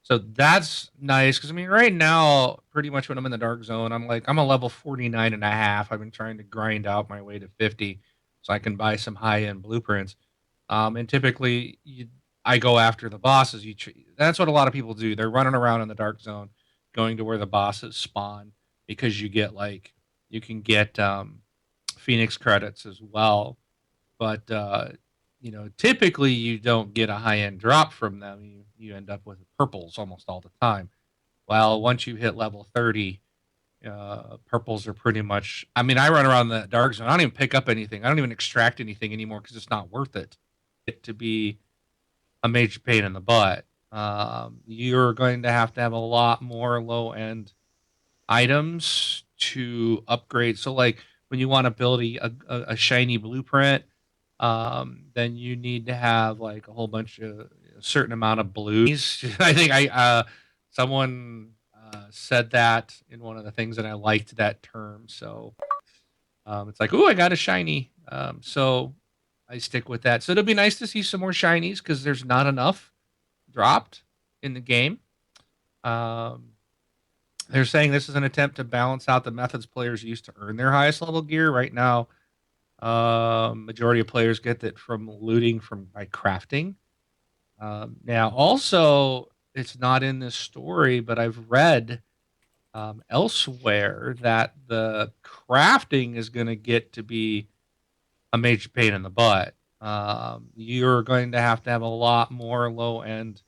So that's nice because I mean, right now, pretty much when I'm in the dark zone, I'm a level 49 and a half. I've been trying to grind out my way to 50 so I can buy some high-end blueprints. And typically, I go after the bosses. That's what a lot of people do. They're running around in the dark zone, going to where the bosses spawn because you can get Phoenix credits as well. But typically you don't get a high end drop from them. You end up with purples almost all the time. Well, once you hit level 30, purples are pretty much. I mean, I run around the dark zone. I don't even pick up anything. I don't even extract anything anymore because it's not worth it to be a major pain in the butt. You're going to have a lot more low end items to upgrade. So, like when you want to build a shiny blueprint, then you need to have like a whole bunch of a certain amount of blues. I think someone said that in one of the things, and I liked that term. So it's like, oh, I got a shiny. So I stick with that. So it'll be nice to see some more shinies because there's not enough dropped in the game. They're saying this is an attempt to balance out the methods players use to earn their highest level gear. Right now, majority of players get that from looting by crafting. Now, also, it's not in this story, but I've read elsewhere that the crafting is going to get to be a major pain in the butt. You're going to have a lot more low end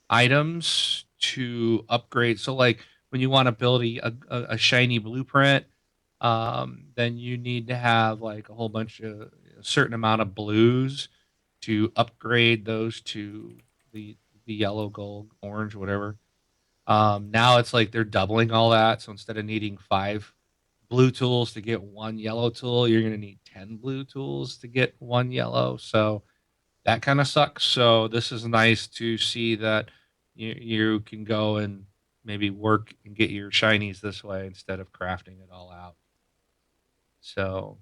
items to upgrade. So, like when you want to build a shiny blueprint, then you need to have like a whole bunch of a certain amount of blues to upgrade those to the yellow, gold, orange, whatever. Now it's like they're doubling all that. So instead of needing 5 blue tools to get 1 yellow tool, you're going to need 10 blue tools to get 1 yellow. So that kind of sucks. So this is nice to see that you can go and maybe work and get your shinies this way instead of crafting it all out. So,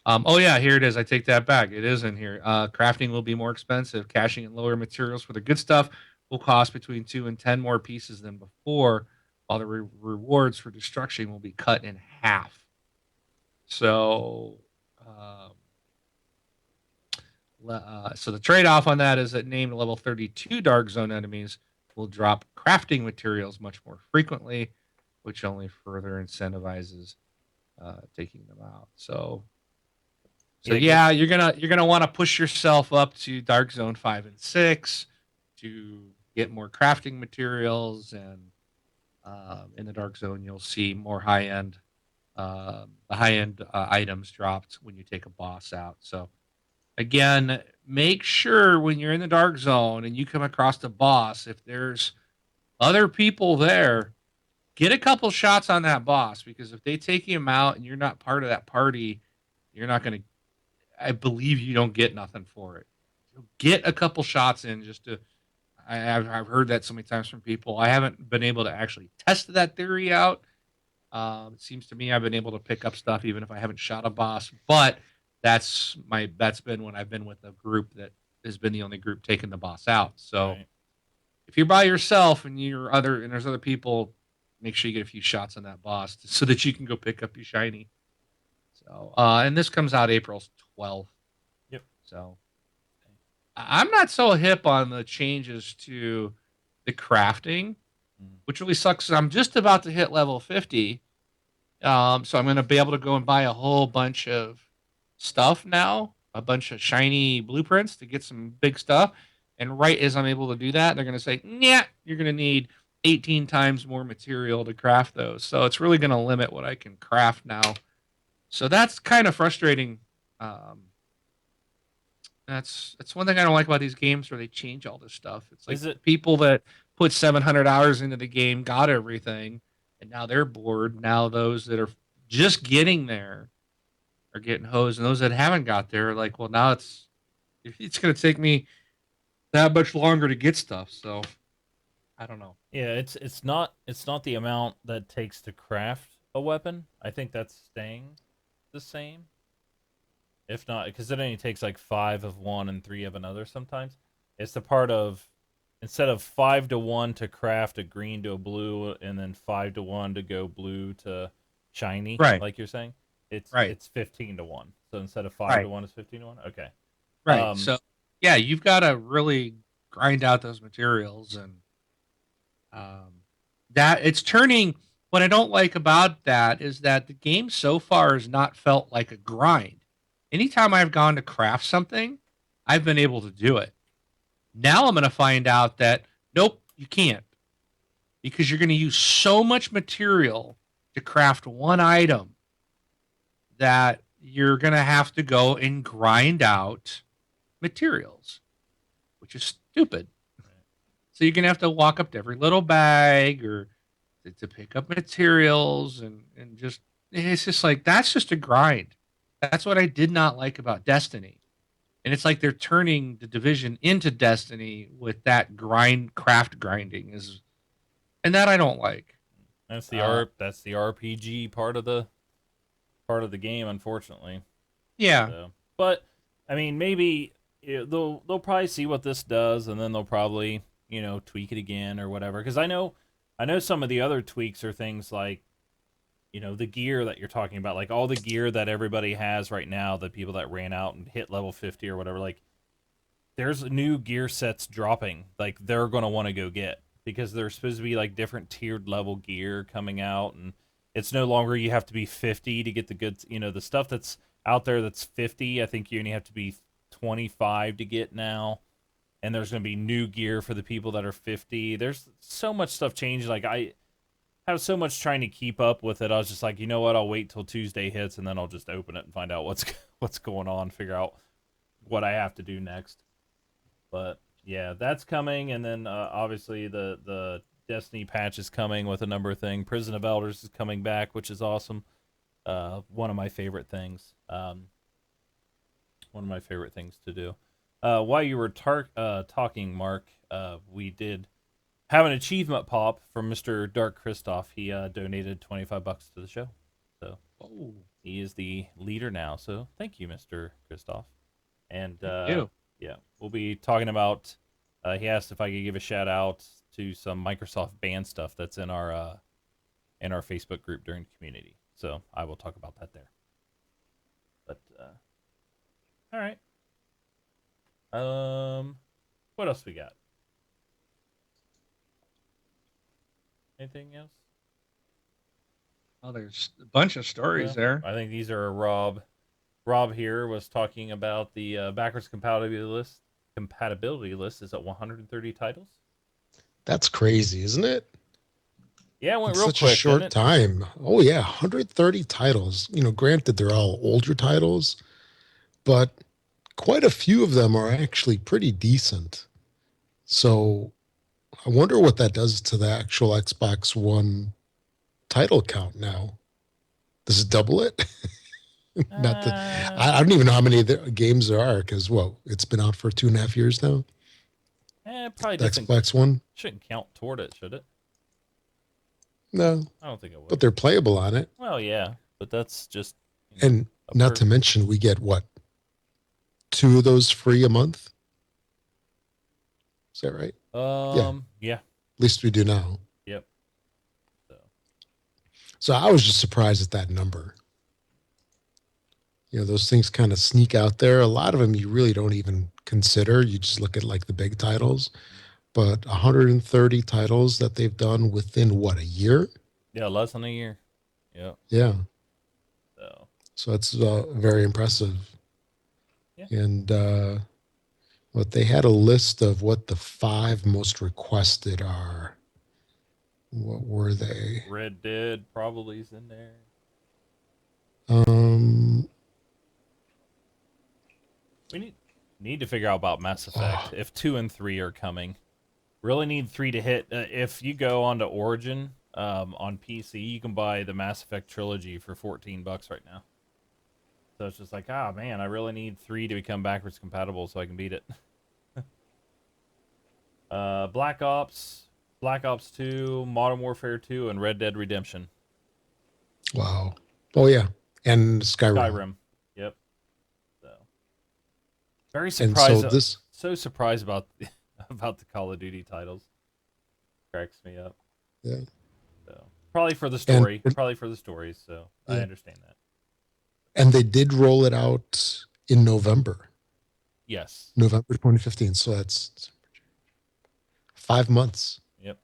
oh yeah, here it is. I take that back. It is in here. Crafting will be more expensive. Caching and lower materials for the good stuff will cost between 2 and 10 more pieces than before, while the rewards for destruction will be cut in half. So, so the trade-off on that is that named level 32 Dark Zone enemies will drop crafting materials much more frequently, which only further incentivizes taking them out. So yeah, you're gonna want to push yourself up to Dark Zone 5 and 6 to get more crafting materials, and in the Dark Zone you'll see more high-end items dropped when you take a boss out. So again, make sure when you're in the Dark Zone and you come across the boss, if there's other people there, get a couple shots on that boss, because if they take him out and you're not part of that party, you're not going to, I believe you don't get nothing for it. Get a couple shots in just to, I've heard that so many times from people. I haven't been able to actually test that theory out. It seems to me I've been able to pick up stuff even if I haven't shot a boss, but that's been when I've been with a group that has been the only group taking the boss out. So right. If you're by yourself and there's other people, make sure you get a few shots on that boss so that you can go pick up your shiny. So, and this comes out April 12th. Yep. So I'm not so hip on the changes to the crafting, which really sucks. I'm just about to hit level 50. So I'm going to be able to go and buy a whole bunch of stuff now, a bunch of shiny blueprints to get some big stuff. And right as I'm able to do that, they're going to say, yeah, you're going to need 18 times more material to craft those. So it's really going to limit what I can craft now. So that's kind of frustrating. That's one thing I don't like about these games where they change all this stuff. It's like people that put 700 hours into the game got everything, and now they're bored. Now those that are just getting there are getting hosed, and those that haven't got there are like, well, now it's going to take me that much longer to get stuff. So I don't know. Yeah, it's not the amount that takes to craft a weapon. I think that's staying the same. If not, because it only takes like 5 of one and 3 of another sometimes. It's the part of, instead of 5 to 1 to craft a green to a blue, and then 5 to 1 to go blue to shiny, right? Like you're saying, it's Right. it's 15-1. So instead of 5 Right. to 1, it's 15-1. Okay. Right. So yeah, you've got to really grind out those materials, and that it's turning. What I don't like about that is that the game so far has not felt like a grind. Anytime I've gone to craft something, I've been able to do it. Now I'm going to find out that nope, you can't, because you're going to use so much material to craft one item that you're going to have to go and grind out materials, which is stupid. So you're going to have to walk up to every little bag or to pick up materials, and just, it's just like, that's just a grind. That's what I did not like about Destiny. And it's like they're turning the Division into Destiny with that craft grinding is, and that I don't like. That's the RPG part of the game, unfortunately. Yeah. So, but I mean, maybe they'll probably see what this does, and then they'll probably tweak it again or whatever. Because I know some of the other tweaks are things like the gear that you're talking about, like all the gear that everybody has right now, the people that ran out and hit level 50 or whatever. Like, there's new gear sets dropping. Like, they're gonna want to go get, because there's supposed to be like different tiered level gear coming out, and it's no longer you have to be 50 to get the good, the stuff that's out there that's 50. I think you only have to be 25 to get now. And there's going to be new gear for the people that are 50. There's so much stuff changing. Like, I have so much trying to keep up with it. I was just like, you know what? I'll wait till Tuesday hits, and then I'll just open it and find out what's going on, figure out what I have to do next. But yeah, that's coming, and then obviously the Destiny patch is coming with a number of things. Prison of Elders is coming back, which is awesome. One of my favorite things. One of my favorite things to do. While you were talking, Mark, we did have an achievement pop from Mr. Dark Christoph. He donated $25 to the show, so he is the leader now. So thank you, Mr. Christoph. And yeah, we'll be talking about. He asked if I could give a shout out to some Microsoft band stuff that's in our Facebook group during community. So I will talk about that there. But all right. What else we got? Anything else? Oh, there's a bunch of stories there. I think these are Rob. Rob here was talking about the backwards compatibility list is at 130 titles. That's crazy, isn't it? Yeah, it went in real such quick, a short didn't it? time. Oh yeah, 130 titles. Granted they're all older titles, but quite a few of them are actually pretty decent. So I wonder what that does to the actual Xbox One title count now. Does it double it? Not that I don't even know how many games there are, because it's been out for 2.5 years now. It probably The Xbox One shouldn't count toward it, should it? No, I don't think it would. but they're playable on it. Well, yeah, but that's just And not to mention, we get 2 of those free a month. Is that right? Yeah. At least we do now. Yep. So I was just surprised at that number. Those things kind of sneak out there. A lot of them you really don't even consider. You just look at like the big titles. But 130 titles that they've done within a year? Yeah, less than a year. Yeah. Yeah. So it's very impressive. Yeah. And they had a list of what the 5 most requested are. What were they? Red Dead probably is in there. We need to figure out about Mass Effect. If 2 and 3 are coming, really need 3 to hit. If you go onto Origin on PC, you can buy the Mass Effect trilogy for $14 right now. So it's just like, man, I really need 3 to become backwards compatible so I can beat it. Black Ops 2, Modern Warfare 2, and Red Dead Redemption. Wow. Oh yeah, and Skyrim. Yep. So very surprised. And so surprised about the Call of Duty titles. Cracks me up. Yeah. So probably for the story. Probably for the stories. So yeah. I understand that. And they did roll it out in Yes. November 2015. So that's 5 months, Yep.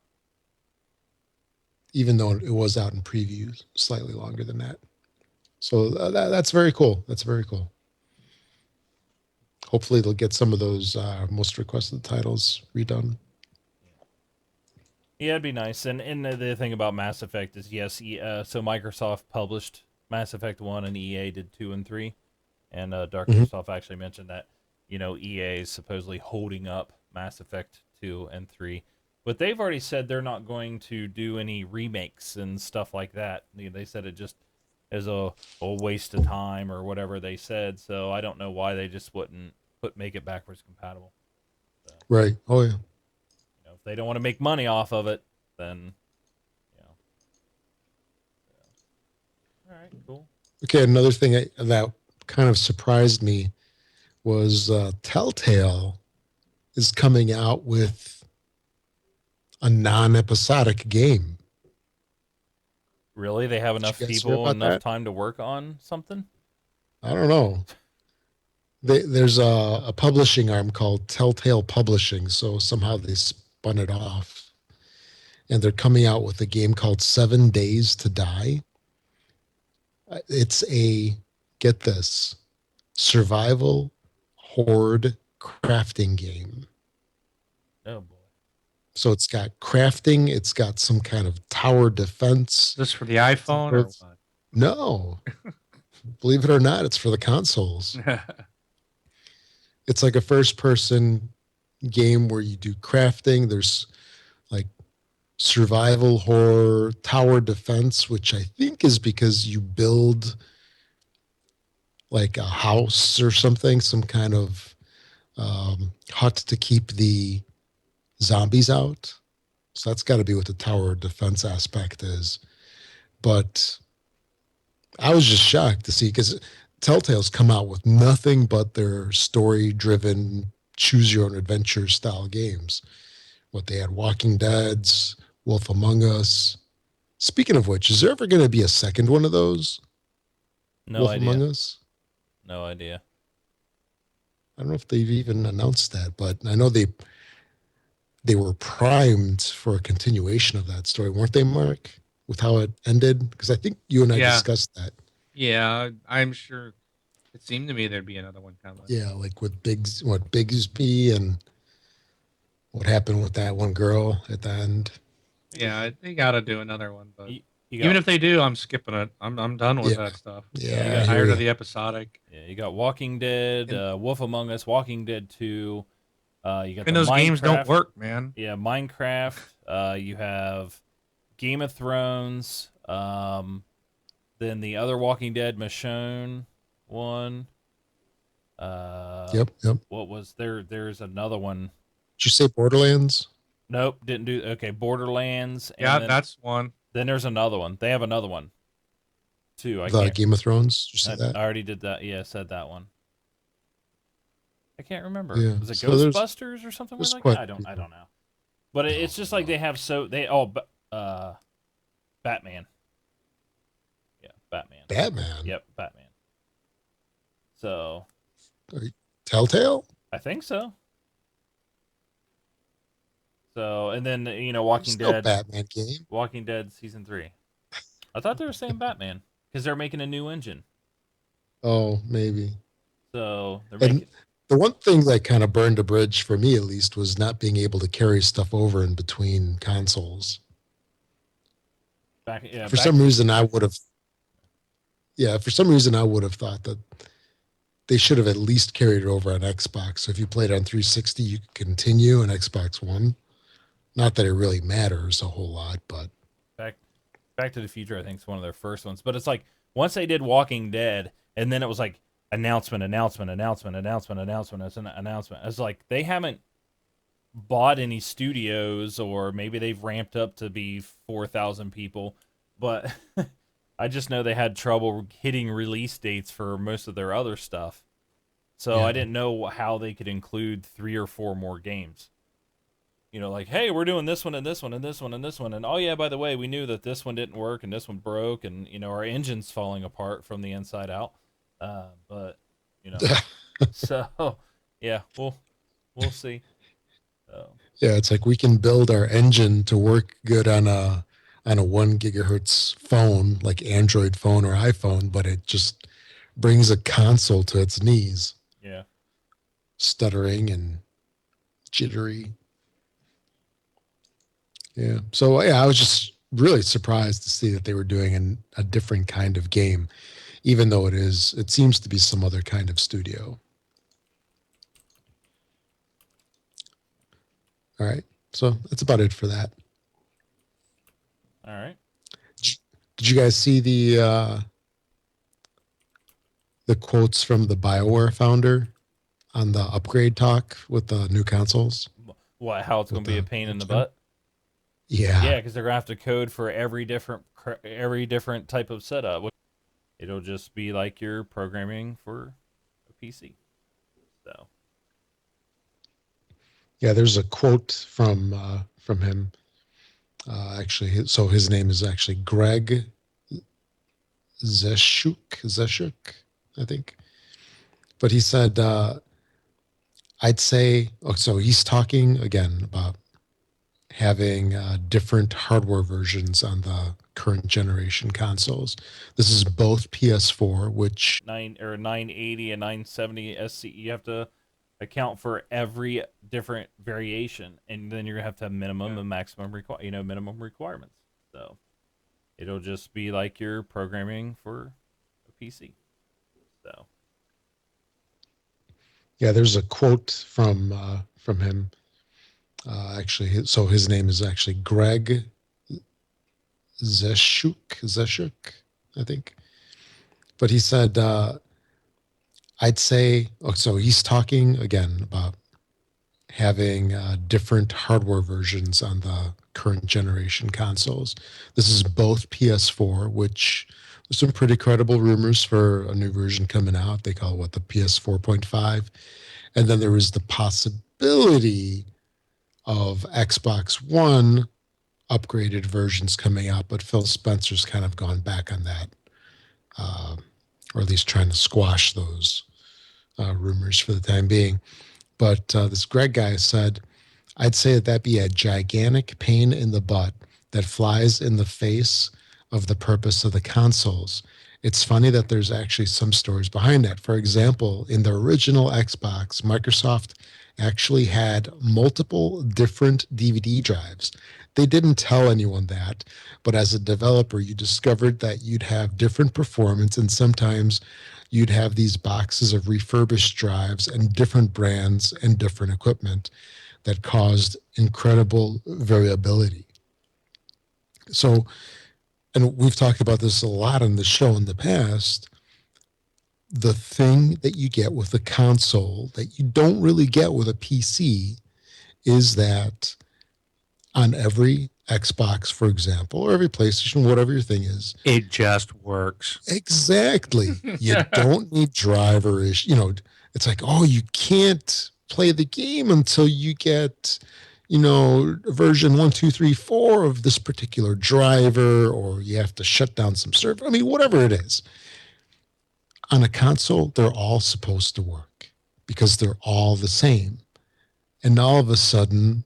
even though it was out in previews slightly longer than that. So that's very cool. That's very cool. Hopefully they'll get some of those most requested titles redone. Yeah, it'd be nice. And the thing about Mass Effect is, yes, so Microsoft published Mass Effect 1 and EA did 2 and 3. And Darker Stuff actually mentioned that, EA is supposedly holding up Mass Effect 2 and 3. But they've already said they're not going to do any remakes and stuff like that. They said it just is a waste of time or whatever they said. So I don't know why they just wouldn't make it backwards compatible. So, Right. Oh, yeah. if they don't want to make money off of it, then, All right, cool. Okay, another thing that kind of surprised me was Telltale is coming out with a non-episodic game. Really? They have enough you guys hear people, about enough that? time to work on something? I don't know. There's a publishing arm called Telltale Publishing, so somehow they spun it off. And they're coming out with a game called 7 Days to Die. It's get this, survival horde crafting game. Oh boy. So it's got crafting, it's got some kind of tower defense. Is this for the iPhone or what? No. Believe it or not, it's for the consoles. It's like a first person game where you do crafting. There's like survival horror, tower defense, which I think is because you build like a house or something, some kind of hut to keep the zombies out. So that's got to be what the tower defense aspect is. But I was just shocked to see, because Telltale's come out with nothing but their story-driven, choose-your-own-adventure style games. What they had, Walking Dead's, Wolf Among Us. Speaking of which, is there ever going to be a second one of those? No Wolf idea. Among Us? No idea. I don't know if they've even announced that, but I know they were primed for a continuation of that story, weren't they, Mark? With how it ended? Because I think you and I discussed that. Yeah, I'm sure. It seemed to me there'd be another one coming. Yeah, like with Bigsby and what happened with that one girl at the end. Yeah, they got to do another one, but You even if they do, I'm skipping it. I'm done with that stuff. Yeah, I I got hear tired ya. of the episodic. Yeah, you got Walking Dead, Wolf Among Us, Walking Dead 2. You got And the those games don't Minecraft- work, man. Yeah, Minecraft. You have Game of Thrones. Then the other Walking Dead, Michonne one. Yep. What was there? There's another one. Did you say Borderlands? Nope, didn't do. Okay, Borderlands. And Yeah, then, that's one. Then there's another one. They have another one too. I The can't. Game of Thrones? Did you say I that? already did that. Yeah, said that one. I can't remember. Yeah, Was it so there's- Ghostbusters or something there's like that? quite I a few. don't know. But it's just like they have Batman. Yeah, Batman. Batman? Yep, Batman. So Telltale? I think so. So and then Walking Still Dead. Batman game. Walking Dead season 3. I thought they were saying Batman because they're making a new engine. Oh, maybe. So they're And making. the one thing that kind of burned a bridge for me, at least, was not being able to carry stuff over in between consoles. For some reason, I would have. Yeah, for some reason, I would have thought that they should have at least carried it over on Xbox. So if you played on 360, you could continue on Xbox One. Not that it really matters a whole lot, but Back to the Future, I think, is one of their first ones. But it's like once they did Walking Dead, and then it was like announcement. It's like they haven't bought any studios, or maybe they've ramped up to be 4,000 people. But I just know they had trouble hitting release dates for most of their other stuff. So Yeah. I didn't know how they could include 3 or 4 more games. Like, hey, we're doing this one and this one and this one and this one. And oh, yeah, by the way, we knew that this one didn't work and this one broke and, our engine's falling apart from the inside out. But you know, so yeah, we'll see. So, Yeah, it's like we can build our engine to work good on a 1 gigahertz phone, like Android phone or iPhone, but it just brings a console to its knees, yeah. stuttering and jittery. Yeah. So yeah, I was just really surprised to see that they were doing a different kind of game, even though it seems to be some other kind of studio. All right. So that's about it for that. All right. Did you guys see the quotes from the BioWare founder on the upgrade talk with the new consoles? What? How it's With going to be a the pain in the gen? butt? Yeah. Yeah, because they're going to have to code for every different type of setup. It'll just be like you're programming for a PC. So Yeah, there's a quote from him. Actually, so his name is actually Greg Zeshuk, I think. But he said, I'd say, oh, so he's talking again about having different hardware versions on the current generation consoles. This is both PS4, which 980 and 970 SC. You have to account for every different variation, and then you're gonna have to have minimum and maximum minimum requirements. So it'll just be like you're programming for a PC. So yeah, there's a quote from him. Actually, so his name is actually Greg Zeshuk, I think. But he said, I'd say, oh, so he's talking again about having different hardware versions on the current generation consoles. This is both PS4, which there's some pretty credible rumors for a new version coming out. They call it what, the PS 4.5. And then there was the possibility of Xbox One upgraded versions coming out, but Phil Spencer's kind of gone back on that, uh, or at least trying to squash those rumors for the time being. But this Greg guy said, I'd say that that'd be a gigantic pain in the butt that flies in the face of the purpose of the consoles. It's funny that there's actually some stories behind that. For example, in the original Xbox, Microsoft actually had multiple different DVD drives. They didn't tell anyone that, but as a developer, you discovered that you'd have different performance, and sometimes you'd have these boxes of refurbished drives and different brands and different equipment that caused incredible variability. So, and we've talked about this a lot on the show in the past. The thing that you get with a console that you don't really get with a PC is that on every Xbox, for example, or every PlayStation, whatever your thing is, It just works. exactly. You don't need drivers. It's like, oh, you can't play the game until you get, version 1, 2, 3, 4 of this particular driver, or you have to shut down some server. I mean, whatever it is. On a console, they're all supposed to work because they're all the same. And all of a sudden,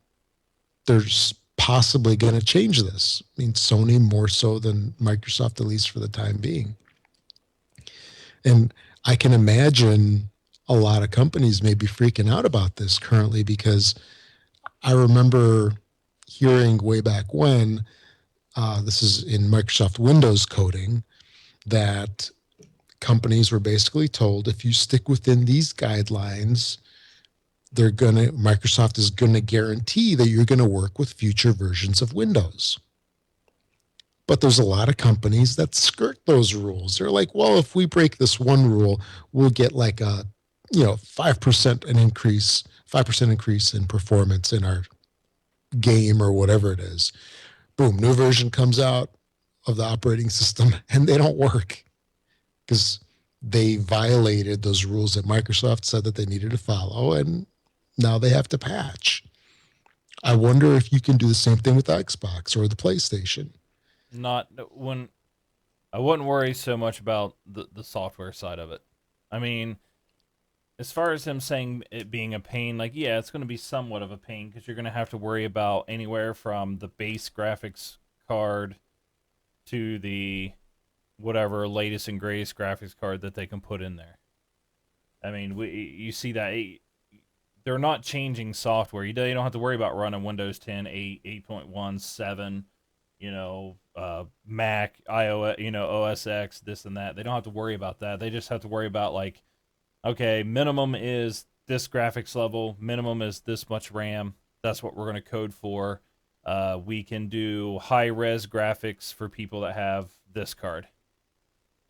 there's possibly going to change this. I mean, Sony more so than Microsoft, at least for the time being. And I can imagine a lot of companies may be freaking out about this currently, because I remember hearing way back when, this is in Microsoft Windows coding, that companies were basically told, if you stick within these guidelines, Microsoft is going to guarantee that you're going to work with future versions of Windows. But there's a lot of companies that skirt those rules. They're like, well, if we break this one rule, we'll get like a 5% increase in performance in our game or whatever it is. Boom, new version comes out of the operating system and they don't work because they violated those rules that Microsoft said that they needed to follow, and now they have to patch. I wonder if you can do the same thing with the Xbox or the PlayStation. not when I wouldn't worry so much about the software side of it. I mean, as far as him saying it being a pain, like, yeah, it's going to be somewhat of a pain because you're going to have to worry about anywhere from the base graphics card to the whatever latest and greatest graphics card that they can put in there. I mean, you see that they're not changing software. You don't have to worry about running Windows 10, 8, 8.1, 7, Mac, iOS, OS X, this and that. They don't have to worry about that. They just have to worry about, like, okay, minimum is this graphics level, minimum is this much RAM. That's what we're going to code for. We can do high res graphics for people that have this card.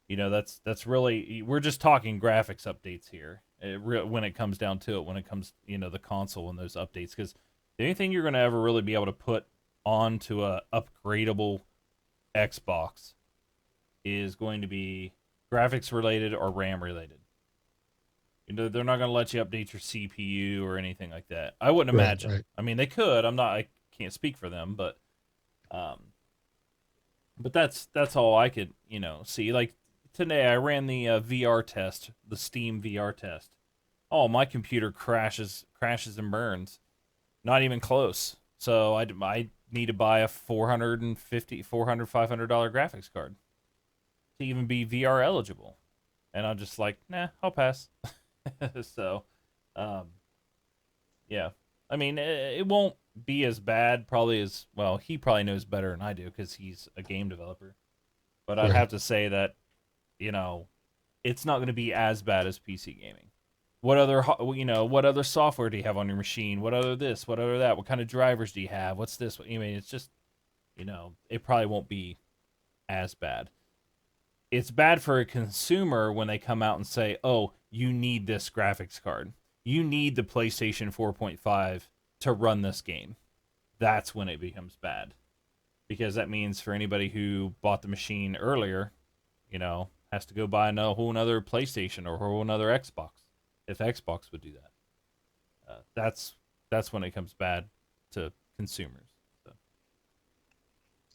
That's really, we're just talking graphics updates here. When it comes down to it, when it comes, the console and those updates, because the only thing you're going to ever really be able to put onto a upgradable Xbox is going to be graphics related or RAM related. They're not going to let you update your CPU or anything like that. I wouldn't imagine. Right. I mean, they could. I can't speak for them, um, but that's all I could, see. Like today, I ran the VR test, the Steam VR test. Oh, my computer crashes and burns. Not even close. So I need to buy a $400, $500 graphics card to even be VR eligible. And I'm just like, nah, I'll pass. So, um, yeah. I mean, it won't be as bad, probably as well. He probably knows better than I do because he's a game developer. But I'd Right. have to say that, you know, it's not going to be as bad as PC gaming. What other software do you have on your machine? What other this? What other that? What kind of drivers do you have? What's this? I mean, it's just, it probably won't be as bad. It's bad for a consumer when they come out and say, "Oh, you need this graphics card. You need the PlayStation 4.5 to run this game." That's when it becomes bad. Because that means for anybody who bought the machine earlier, has to go buy a whole another PlayStation or a whole another Xbox. If Xbox would do that, that's when it comes bad to consumers. So.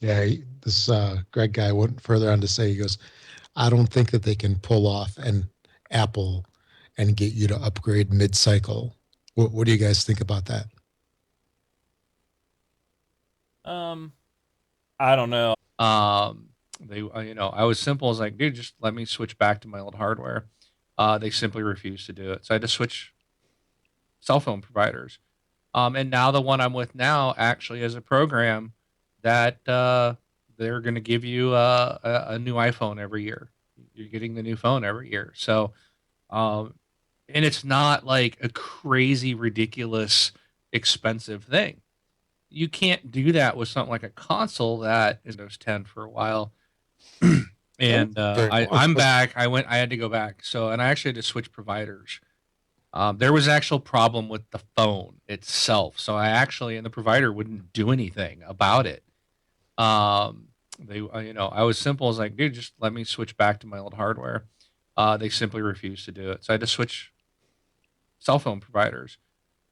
Yeah, this Greg guy went further on to say, he goes, I don't think that they can pull off an Apple and get you to upgrade mid-cycle. What do you guys think about that? I don't know. I was simple as like, dude, just let me switch back to my old hardware. They simply refused to do it. So I had to switch cell phone providers. And now the one I'm with now actually has a program that they're going to give you a new iPhone every year. You're getting the new phone every year. So, um, and it's not like a crazy, ridiculous, expensive thing. You can't do that with something like a console that is Windows 10 for a while. And Very I'm back. I had to go back. So, and I actually had to switch providers. There was actual problem with the phone itself. So and the provider wouldn't do anything about it. I was simple as like, dude, just let me switch back to my old hardware. They simply refused to do it. So I had to switch cell phone providers.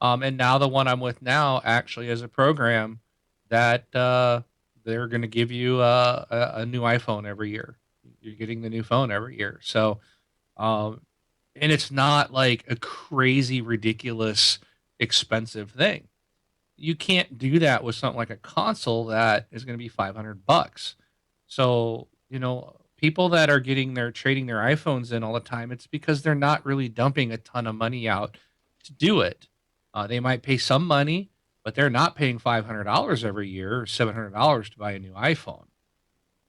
And now the one I'm with now actually has a program that they're going to give you a new iPhone every year. You're getting the new phone every year. So, um, and it's not like a crazy, ridiculous, expensive thing. You can't do that with something like a console that is going to be $500. So, people that are trading their iPhones in all the time, it's because they're not really dumping a ton of money out to do it. They might pay some money, but they're not paying $500 every year or $700 to buy a new iPhone.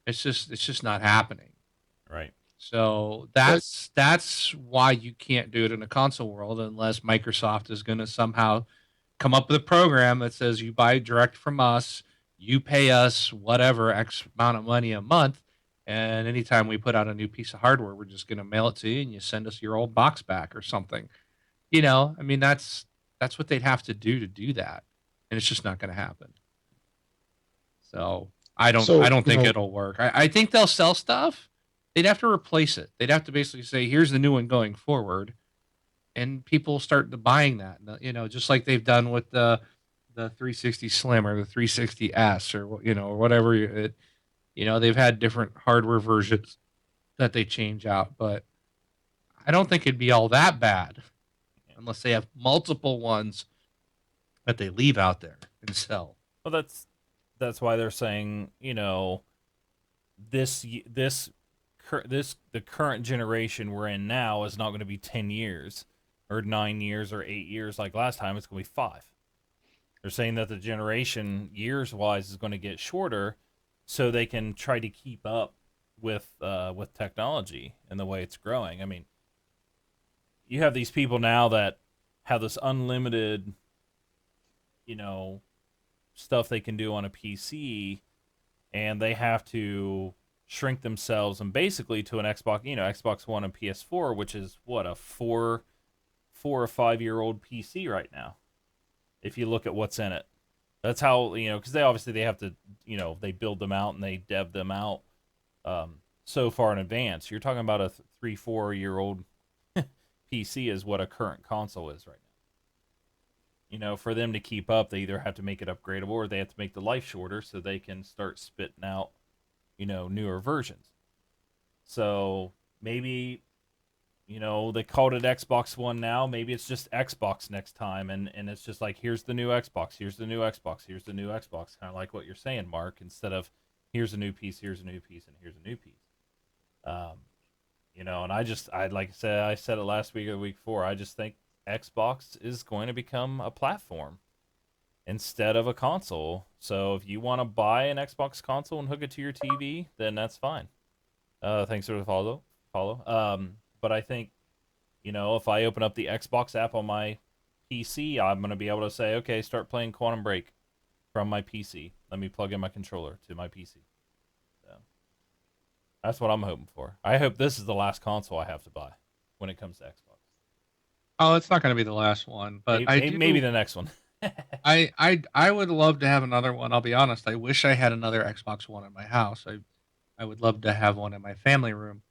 It's just not happening. Right. So that's why you can't do it in a console world unless Microsoft is going to somehow come up with a program that says you buy direct from us, you pay us whatever X amount of money a month, and anytime we put out a new piece of hardware, we're just going to mail it to you and you send us your old box back or something. I mean that's what they'd have to do that, and it's just not going to happen. So So, I don't think it'll work. I think they'll sell stuff. They'd have to replace it. They'd have to basically say, here's the new one going forward, and people start to buying that. Just like they've done with the 360 Slim or the 360S or whatever they've had different hardware versions that they change out. But I don't think it'd be all that bad unless they have multiple ones that they leave out there and sell. Well, that's why they're saying, the current generation we're in now is not going to be 10 years or 9 years or 8 years like last time. It's going to be 5. They're saying that the generation years wise is going to get shorter, so they can try to keep up with technology and the way it's growing. I mean, you have these people now that have this unlimited, stuff they can do on a PC, and they have to shrink themselves and basically to an Xbox, Xbox One and PS4, which is what, a 4 or 5 year old PC right now. If you look at what's in it, that's how, because they have to, they build them out and they dev them out so far in advance. You're talking about a 3-4 year old PC is what a current console is right now. For them to keep up, they either have to make it upgradable or they have to make the life shorter so they can start spitting out, newer versions. So maybe, they called it Xbox One now. Maybe it's just Xbox next time. And it's just like, here's the new Xbox, here's the new Xbox, here's the new Xbox. Kind of like what you're saying, Mark, instead of here's a new piece, here's a new piece, and here's a new piece. And like I said it last week or the week before, I just think Xbox is going to become a platform instead of a console. So if you want to buy an Xbox console and hook it to your TV, then that's fine. Thanks for the follow. But I think, if I open up the Xbox app on my PC, I'm going to be able to say, okay, start playing Quantum Break from my PC. Let me plug in my controller to my PC. So that's what I'm hoping for. I hope this is the last console I have to buy when it comes to Xbox. Oh, it's not going to be the last one, but maybe the next one. I would love to have another one. I'll be honest. I wish I had another Xbox One in my house. I would love to have one in my family room.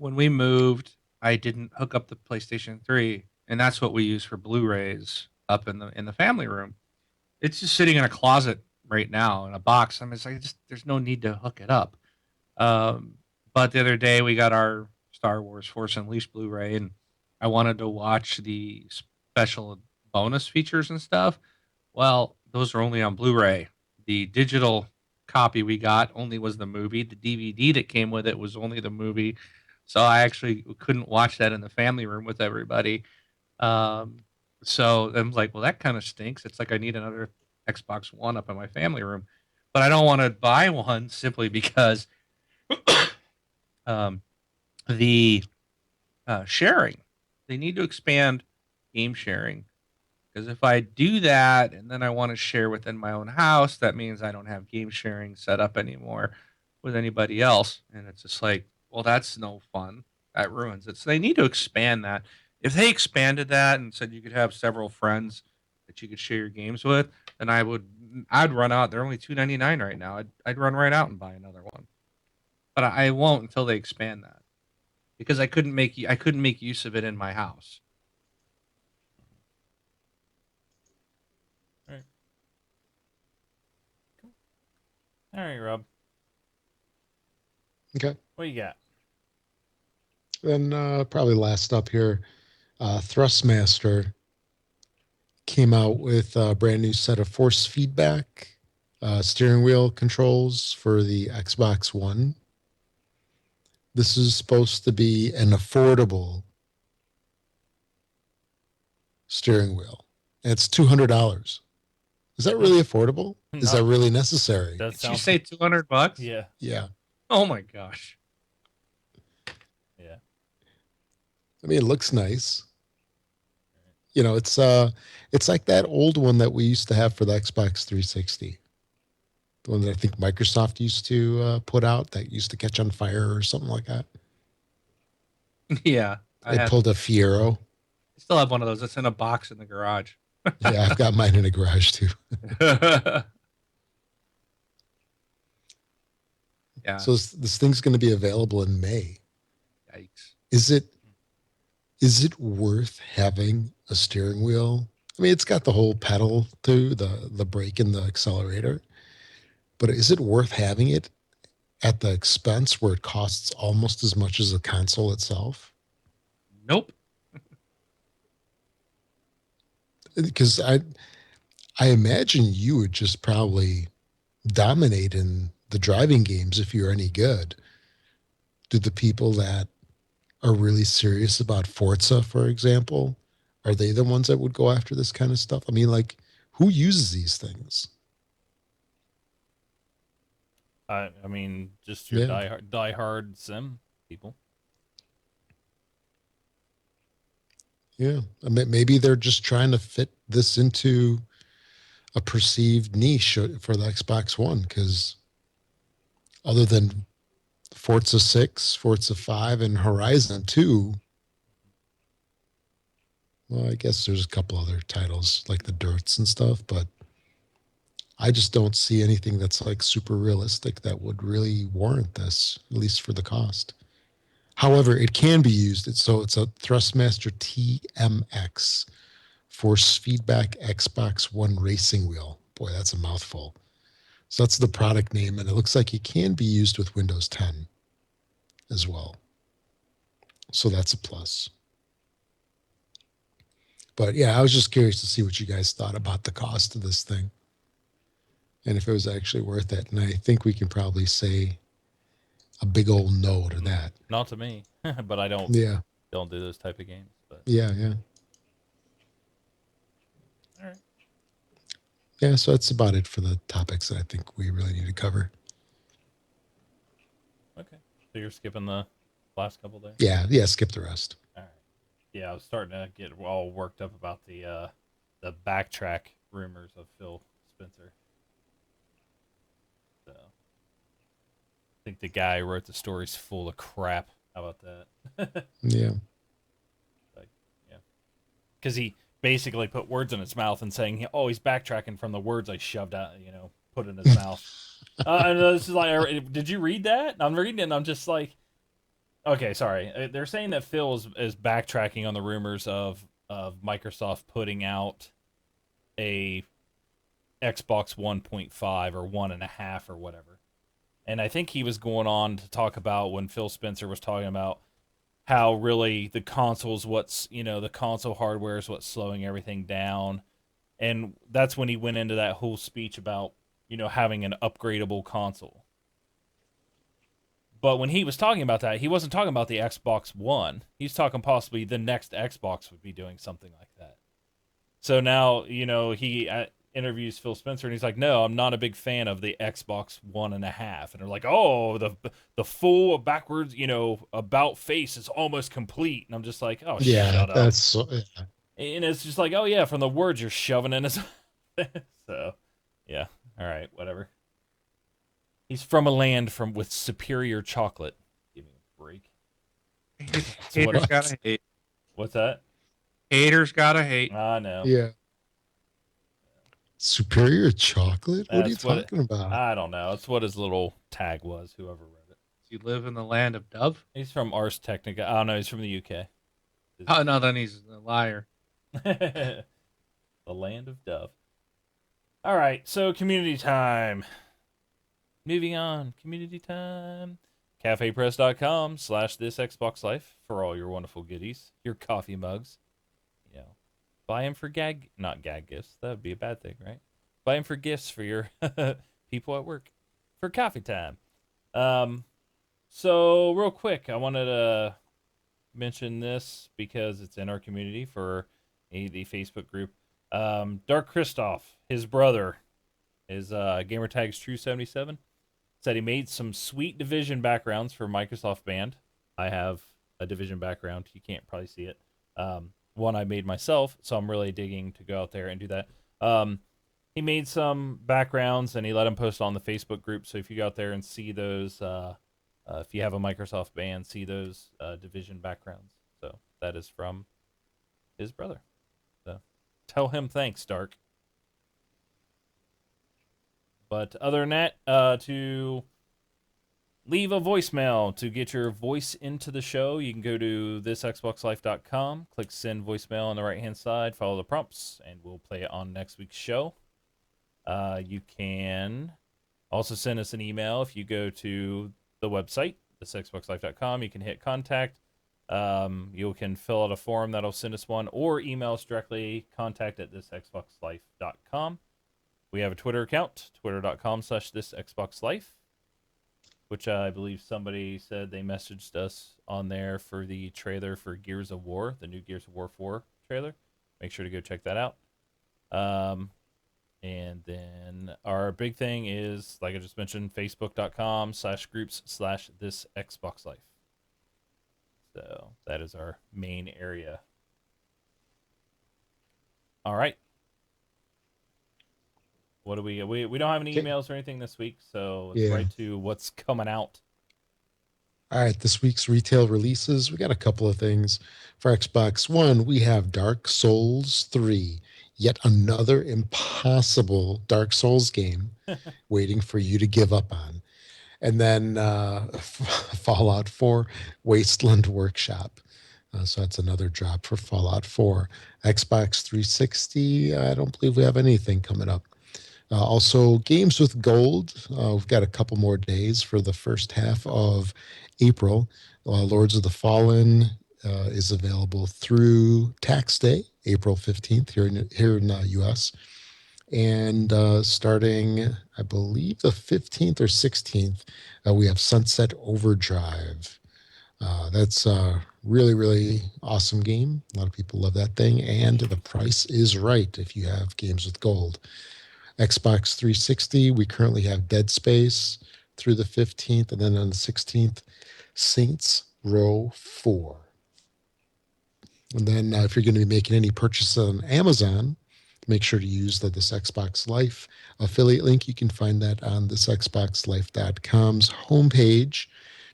When we moved, I didn't hook up the PlayStation 3, and that's what we use for Blu-rays up in the family room. It's just sitting in a closet right now in a box. I mean, it's like there's no need to hook it up. But the other day we got our Star Wars Force Unleashed Blu-ray, and I wanted to watch the special bonus features and stuff. Well, those are only on Blu-ray. The digital copy we got only was the movie. The DVD that came with it was only the movie. So I actually couldn't watch that in the family room with everybody. So I'm like, well, that kind of stinks. It's like I need another Xbox One up in my family room. But I don't want to buy one simply because the sharing. They need to expand game sharing. Because if I do that and then I want to share within my own house, that means I don't have game sharing set up anymore with anybody else. And it's just like, well, that's no fun. That ruins it. So they need to expand that. If they expanded that and said you could have several friends that you could share your games with, then I'd run out. They're only $2.99 right now. I'd run right out and buy another one. But I won't until they expand that. Because I couldn't make use of it in my house. All right, Rob. Okay. What you got? Then probably last up here, Thrustmaster came out with a brand new set of force feedback steering wheel controls for the Xbox One. This is supposed to be an affordable steering wheel. And it's $200. Is that really affordable? Is that really necessary? Did you say $200? Yeah. Yeah. Oh my gosh. Yeah. I mean, it looks nice. It's like that old one that we used to have for the Xbox 360. The one that I think Microsoft used to put out that used to catch on fire or something like that. Yeah. They pulled a Fiero. I still have one of those. It's in a box in the garage. Yeah, I've got mine in a garage too. Yeah. So this thing's going to be available in May. Yikes. Is it worth having a steering wheel? I mean, it's got the whole pedal too, the brake and the accelerator. But is it worth having it at the expense where it costs almost as much as the console itself? Nope. Because I imagine you would just probably dominate in the driving games if you're any good. Do the people that are really serious about Forza, for example, are they the ones that would go after this kind of stuff? I mean, like, who uses these things? I mean, just your Yeah. die-hard sim people. Yeah. I mean, maybe they're just trying to fit this into a perceived niche for the Xbox One because other than Forza 6, Forza 5, and Horizon 2, well, I guess there's a couple other titles like the Dirts and stuff, but I just don't see anything that's like super realistic that would really warrant this, at least for the cost. However, it can be used. It's a Thrustmaster TMX force feedback Xbox One racing wheel. Boy, that's a mouthful. So that's the product name, and it looks like it can be used with Windows 10 as well. So that's a plus. But yeah, I was just curious to see what you guys thought about the cost of this thing and if it was actually worth it. And I think we can probably say a big old no to that. Not to me, but I don't Yeah. do those type of games. But Yeah. Yeah. all right, Yeah. So that's about it for the topics that I think we really need to cover. okay. So you're skipping the last couple there. Yeah. Yeah. Skip the rest. All right. Yeah, I was starting to get all worked up about the backtrack rumors of Phil Spencer. So I think the guy who wrote the story's full of crap. How about that? Yeah. Like, yeah, because he basically put words in his mouth and saying, "Oh, he's backtracking from the words I shoved out, put in his mouth." And this is like, did you read that? I'm reading it, and I'm just like, okay, sorry. They're saying that Phil is backtracking on the rumors of Microsoft putting out a Xbox 1.5 or 1.5 or whatever. And I think he was going on to talk about when Phil Spencer was talking about how really the console's the console hardware is what's slowing everything down. And that's when he went into that whole speech about, having an upgradable console. But when he was talking about that, he wasn't talking about the Xbox One. He's talking possibly the next Xbox would be doing something like that. So now, he interviews Phil Spencer and he's like, "No, I'm not a big fan of the Xbox 1.5." And they're like, "Oh, the full backwards, about face is almost complete." And I'm just like, "Oh, Yeah. shut up." That's so, yeah. And it's just like, "Oh yeah, from the words you're shoving in his." So, yeah, all right, whatever. He's from a land with superior chocolate. Give me a break. So Haters what? gotta hate. What's that? Haters gotta hate. I know. Yeah. Superior chocolate? What are you That's what talking about? I don't know. That's what his little tag was. Whoever wrote it. You live in the land of Dove? He's from Ars Technica. I don't know. He's from the UK. Oh no, then he's a liar. The land of Dove. All right. So community time. Moving on. Community time. CafePress.com/this Xbox Life for all your wonderful goodies. Your coffee mugs. Buy them for not gag gifts. That would be a bad thing, right? Buy them for gifts for your people at work for coffee time. So real quick, I wanted to mention this because it's in our community for the Facebook group. Dark Christoph, his brother, is gamertags True77, said he made some sweet Division backgrounds for Microsoft Band. I have a Division background. You can't probably see it. One I made myself, so I'm really digging to go out there and do that. He made some backgrounds and he let them post on the Facebook group. So if you go out there and see those, if you have a Microsoft Band, see those Division backgrounds. So that is from his brother. So tell him thanks, Dark. But other than that, to leave a voicemail to get your voice into the show, you can go to thisxboxlife.com, click send voicemail on the right-hand side, follow the prompts, and we'll play it on next week's show. You can also send us an email if you go to the website, thisxboxlife.com. You can hit contact, You can fill out a form that'll send us one, or email us directly, contact@thisxboxlife.com. We have a Twitter account, twitter.com/thisxboxlife, which I believe somebody said they messaged us on there for the trailer for Gears of War, the new Gears of War 4 trailer. Make sure to go check that out. And then our big thing is, like I just mentioned, facebook.com/groups/thisxboxlife. So that is our main area. All right. What do we don't have any Okay. emails or anything this week, so let's Yeah. right to what's coming out. All right, this week's retail releases, we got a couple of things. For Xbox One, we have Dark Souls 3, yet another impossible Dark Souls game waiting for you to give up on. And then Fallout 4, Wasteland Workshop. So that's another drop for Fallout 4. Xbox 360, I don't believe we have anything coming up. Also, Games with Gold. We've got a couple more days for the first half of April. Lords of the Fallen is available through tax day, April 15th, here in the U.S. And starting, I believe, the 15th or 16th, we have Sunset Overdrive. That's a really, really awesome game. A lot of people love that thing. And the price is right if you have Games with Gold. Xbox 360, we currently have Dead Space through the 15th, and then on the 16th, Saints Row 4. And then if you're going to be making any purchase on Amazon, make sure to use This Xbox Life affiliate link. You can find that on thisxboxlife.com's homepage.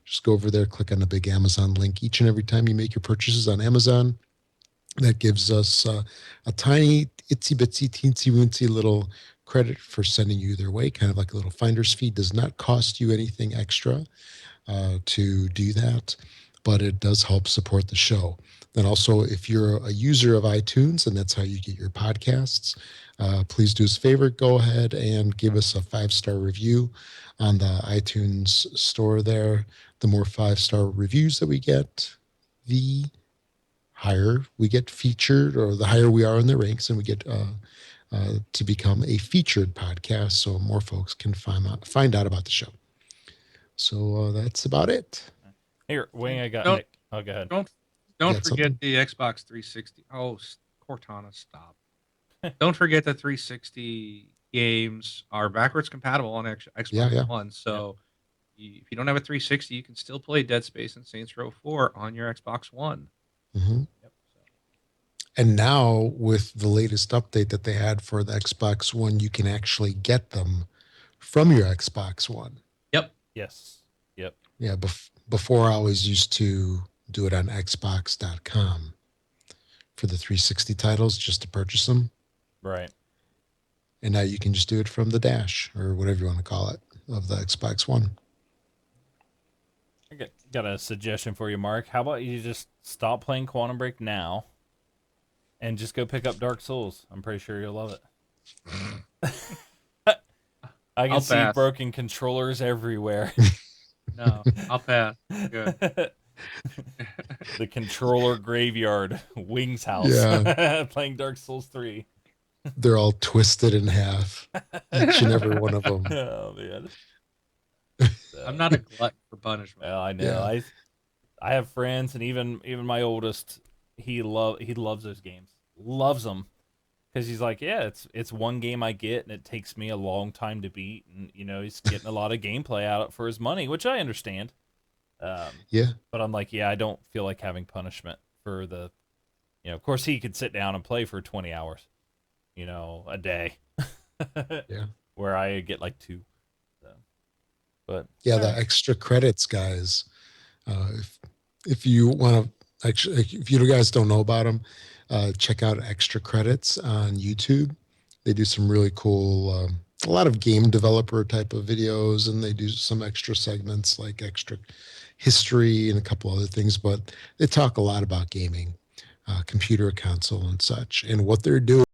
Just go over there, click on the big Amazon link. Each and every time you make your purchases on Amazon, that gives us a tiny, itsy-bitsy, teensy-weensy little credit for sending you their way, kind of like a little finder's fee. Does not cost you anything extra to do that, but it does help support the show. Then also, if you're a user of iTunes and that's how you get your podcasts, please do us a favor, go ahead and give us a 5-star review on the iTunes store there. The more 5-star reviews that we get, the higher we get featured, or the higher we are in the ranks, and we get to become a featured podcast, so more folks can find out about the show. So that's about it. Here, Wayne, I got Don't- Nick. Oh, go ahead. Don't got forget something? the Xbox 360. Oh, Cortana, stop. Don't forget the 360 games are backwards compatible on Xbox Yeah. One. So if you don't have a 360, you can still play Dead Space and Saints Row 4 on your Xbox One. Mm-hmm. Yep. And now with the latest update that they had for the Xbox One, you can actually get them from your Xbox One. Yes. Yep. Yeah, before I always used to do it on Xbox.com for the 360 titles just to purchase them. Right. And now you can just do it from the dash, or whatever you want to call it, of the Xbox One. I got a suggestion for you, Mark. How about you just stop playing Quantum Break now and just go pick up Dark Souls? I'm pretty sure you'll love it. I can I'll see pass. broken controllers everywhere. No, I'll pass. Good. The controller graveyard, Wings House, Yeah. playing Dark Souls 3. They're all twisted in half, each and every one of them. Oh man, I'm not a glutton for punishment. Well, I know. Yeah. I have friends, and even my oldest, he loves those games, loves them, because he's like, yeah, it's one game I get, and it takes me a long time to beat, and he's getting a lot of gameplay out for his money, which I understand. Yeah. But I'm like, yeah, I don't feel like having punishment for the, of course he could sit down and play for 20 hours, a day. Yeah. Where I get like 2. So, but Yeah, the extra credits, guys. If you want to, actually, if you guys don't know about them, check out Extra Credits on YouTube. They do some really cool, a lot of game developer type of videos, and they do some extra segments like extra history and a couple other things. But they talk a lot about gaming, computer console and such, and what they're doing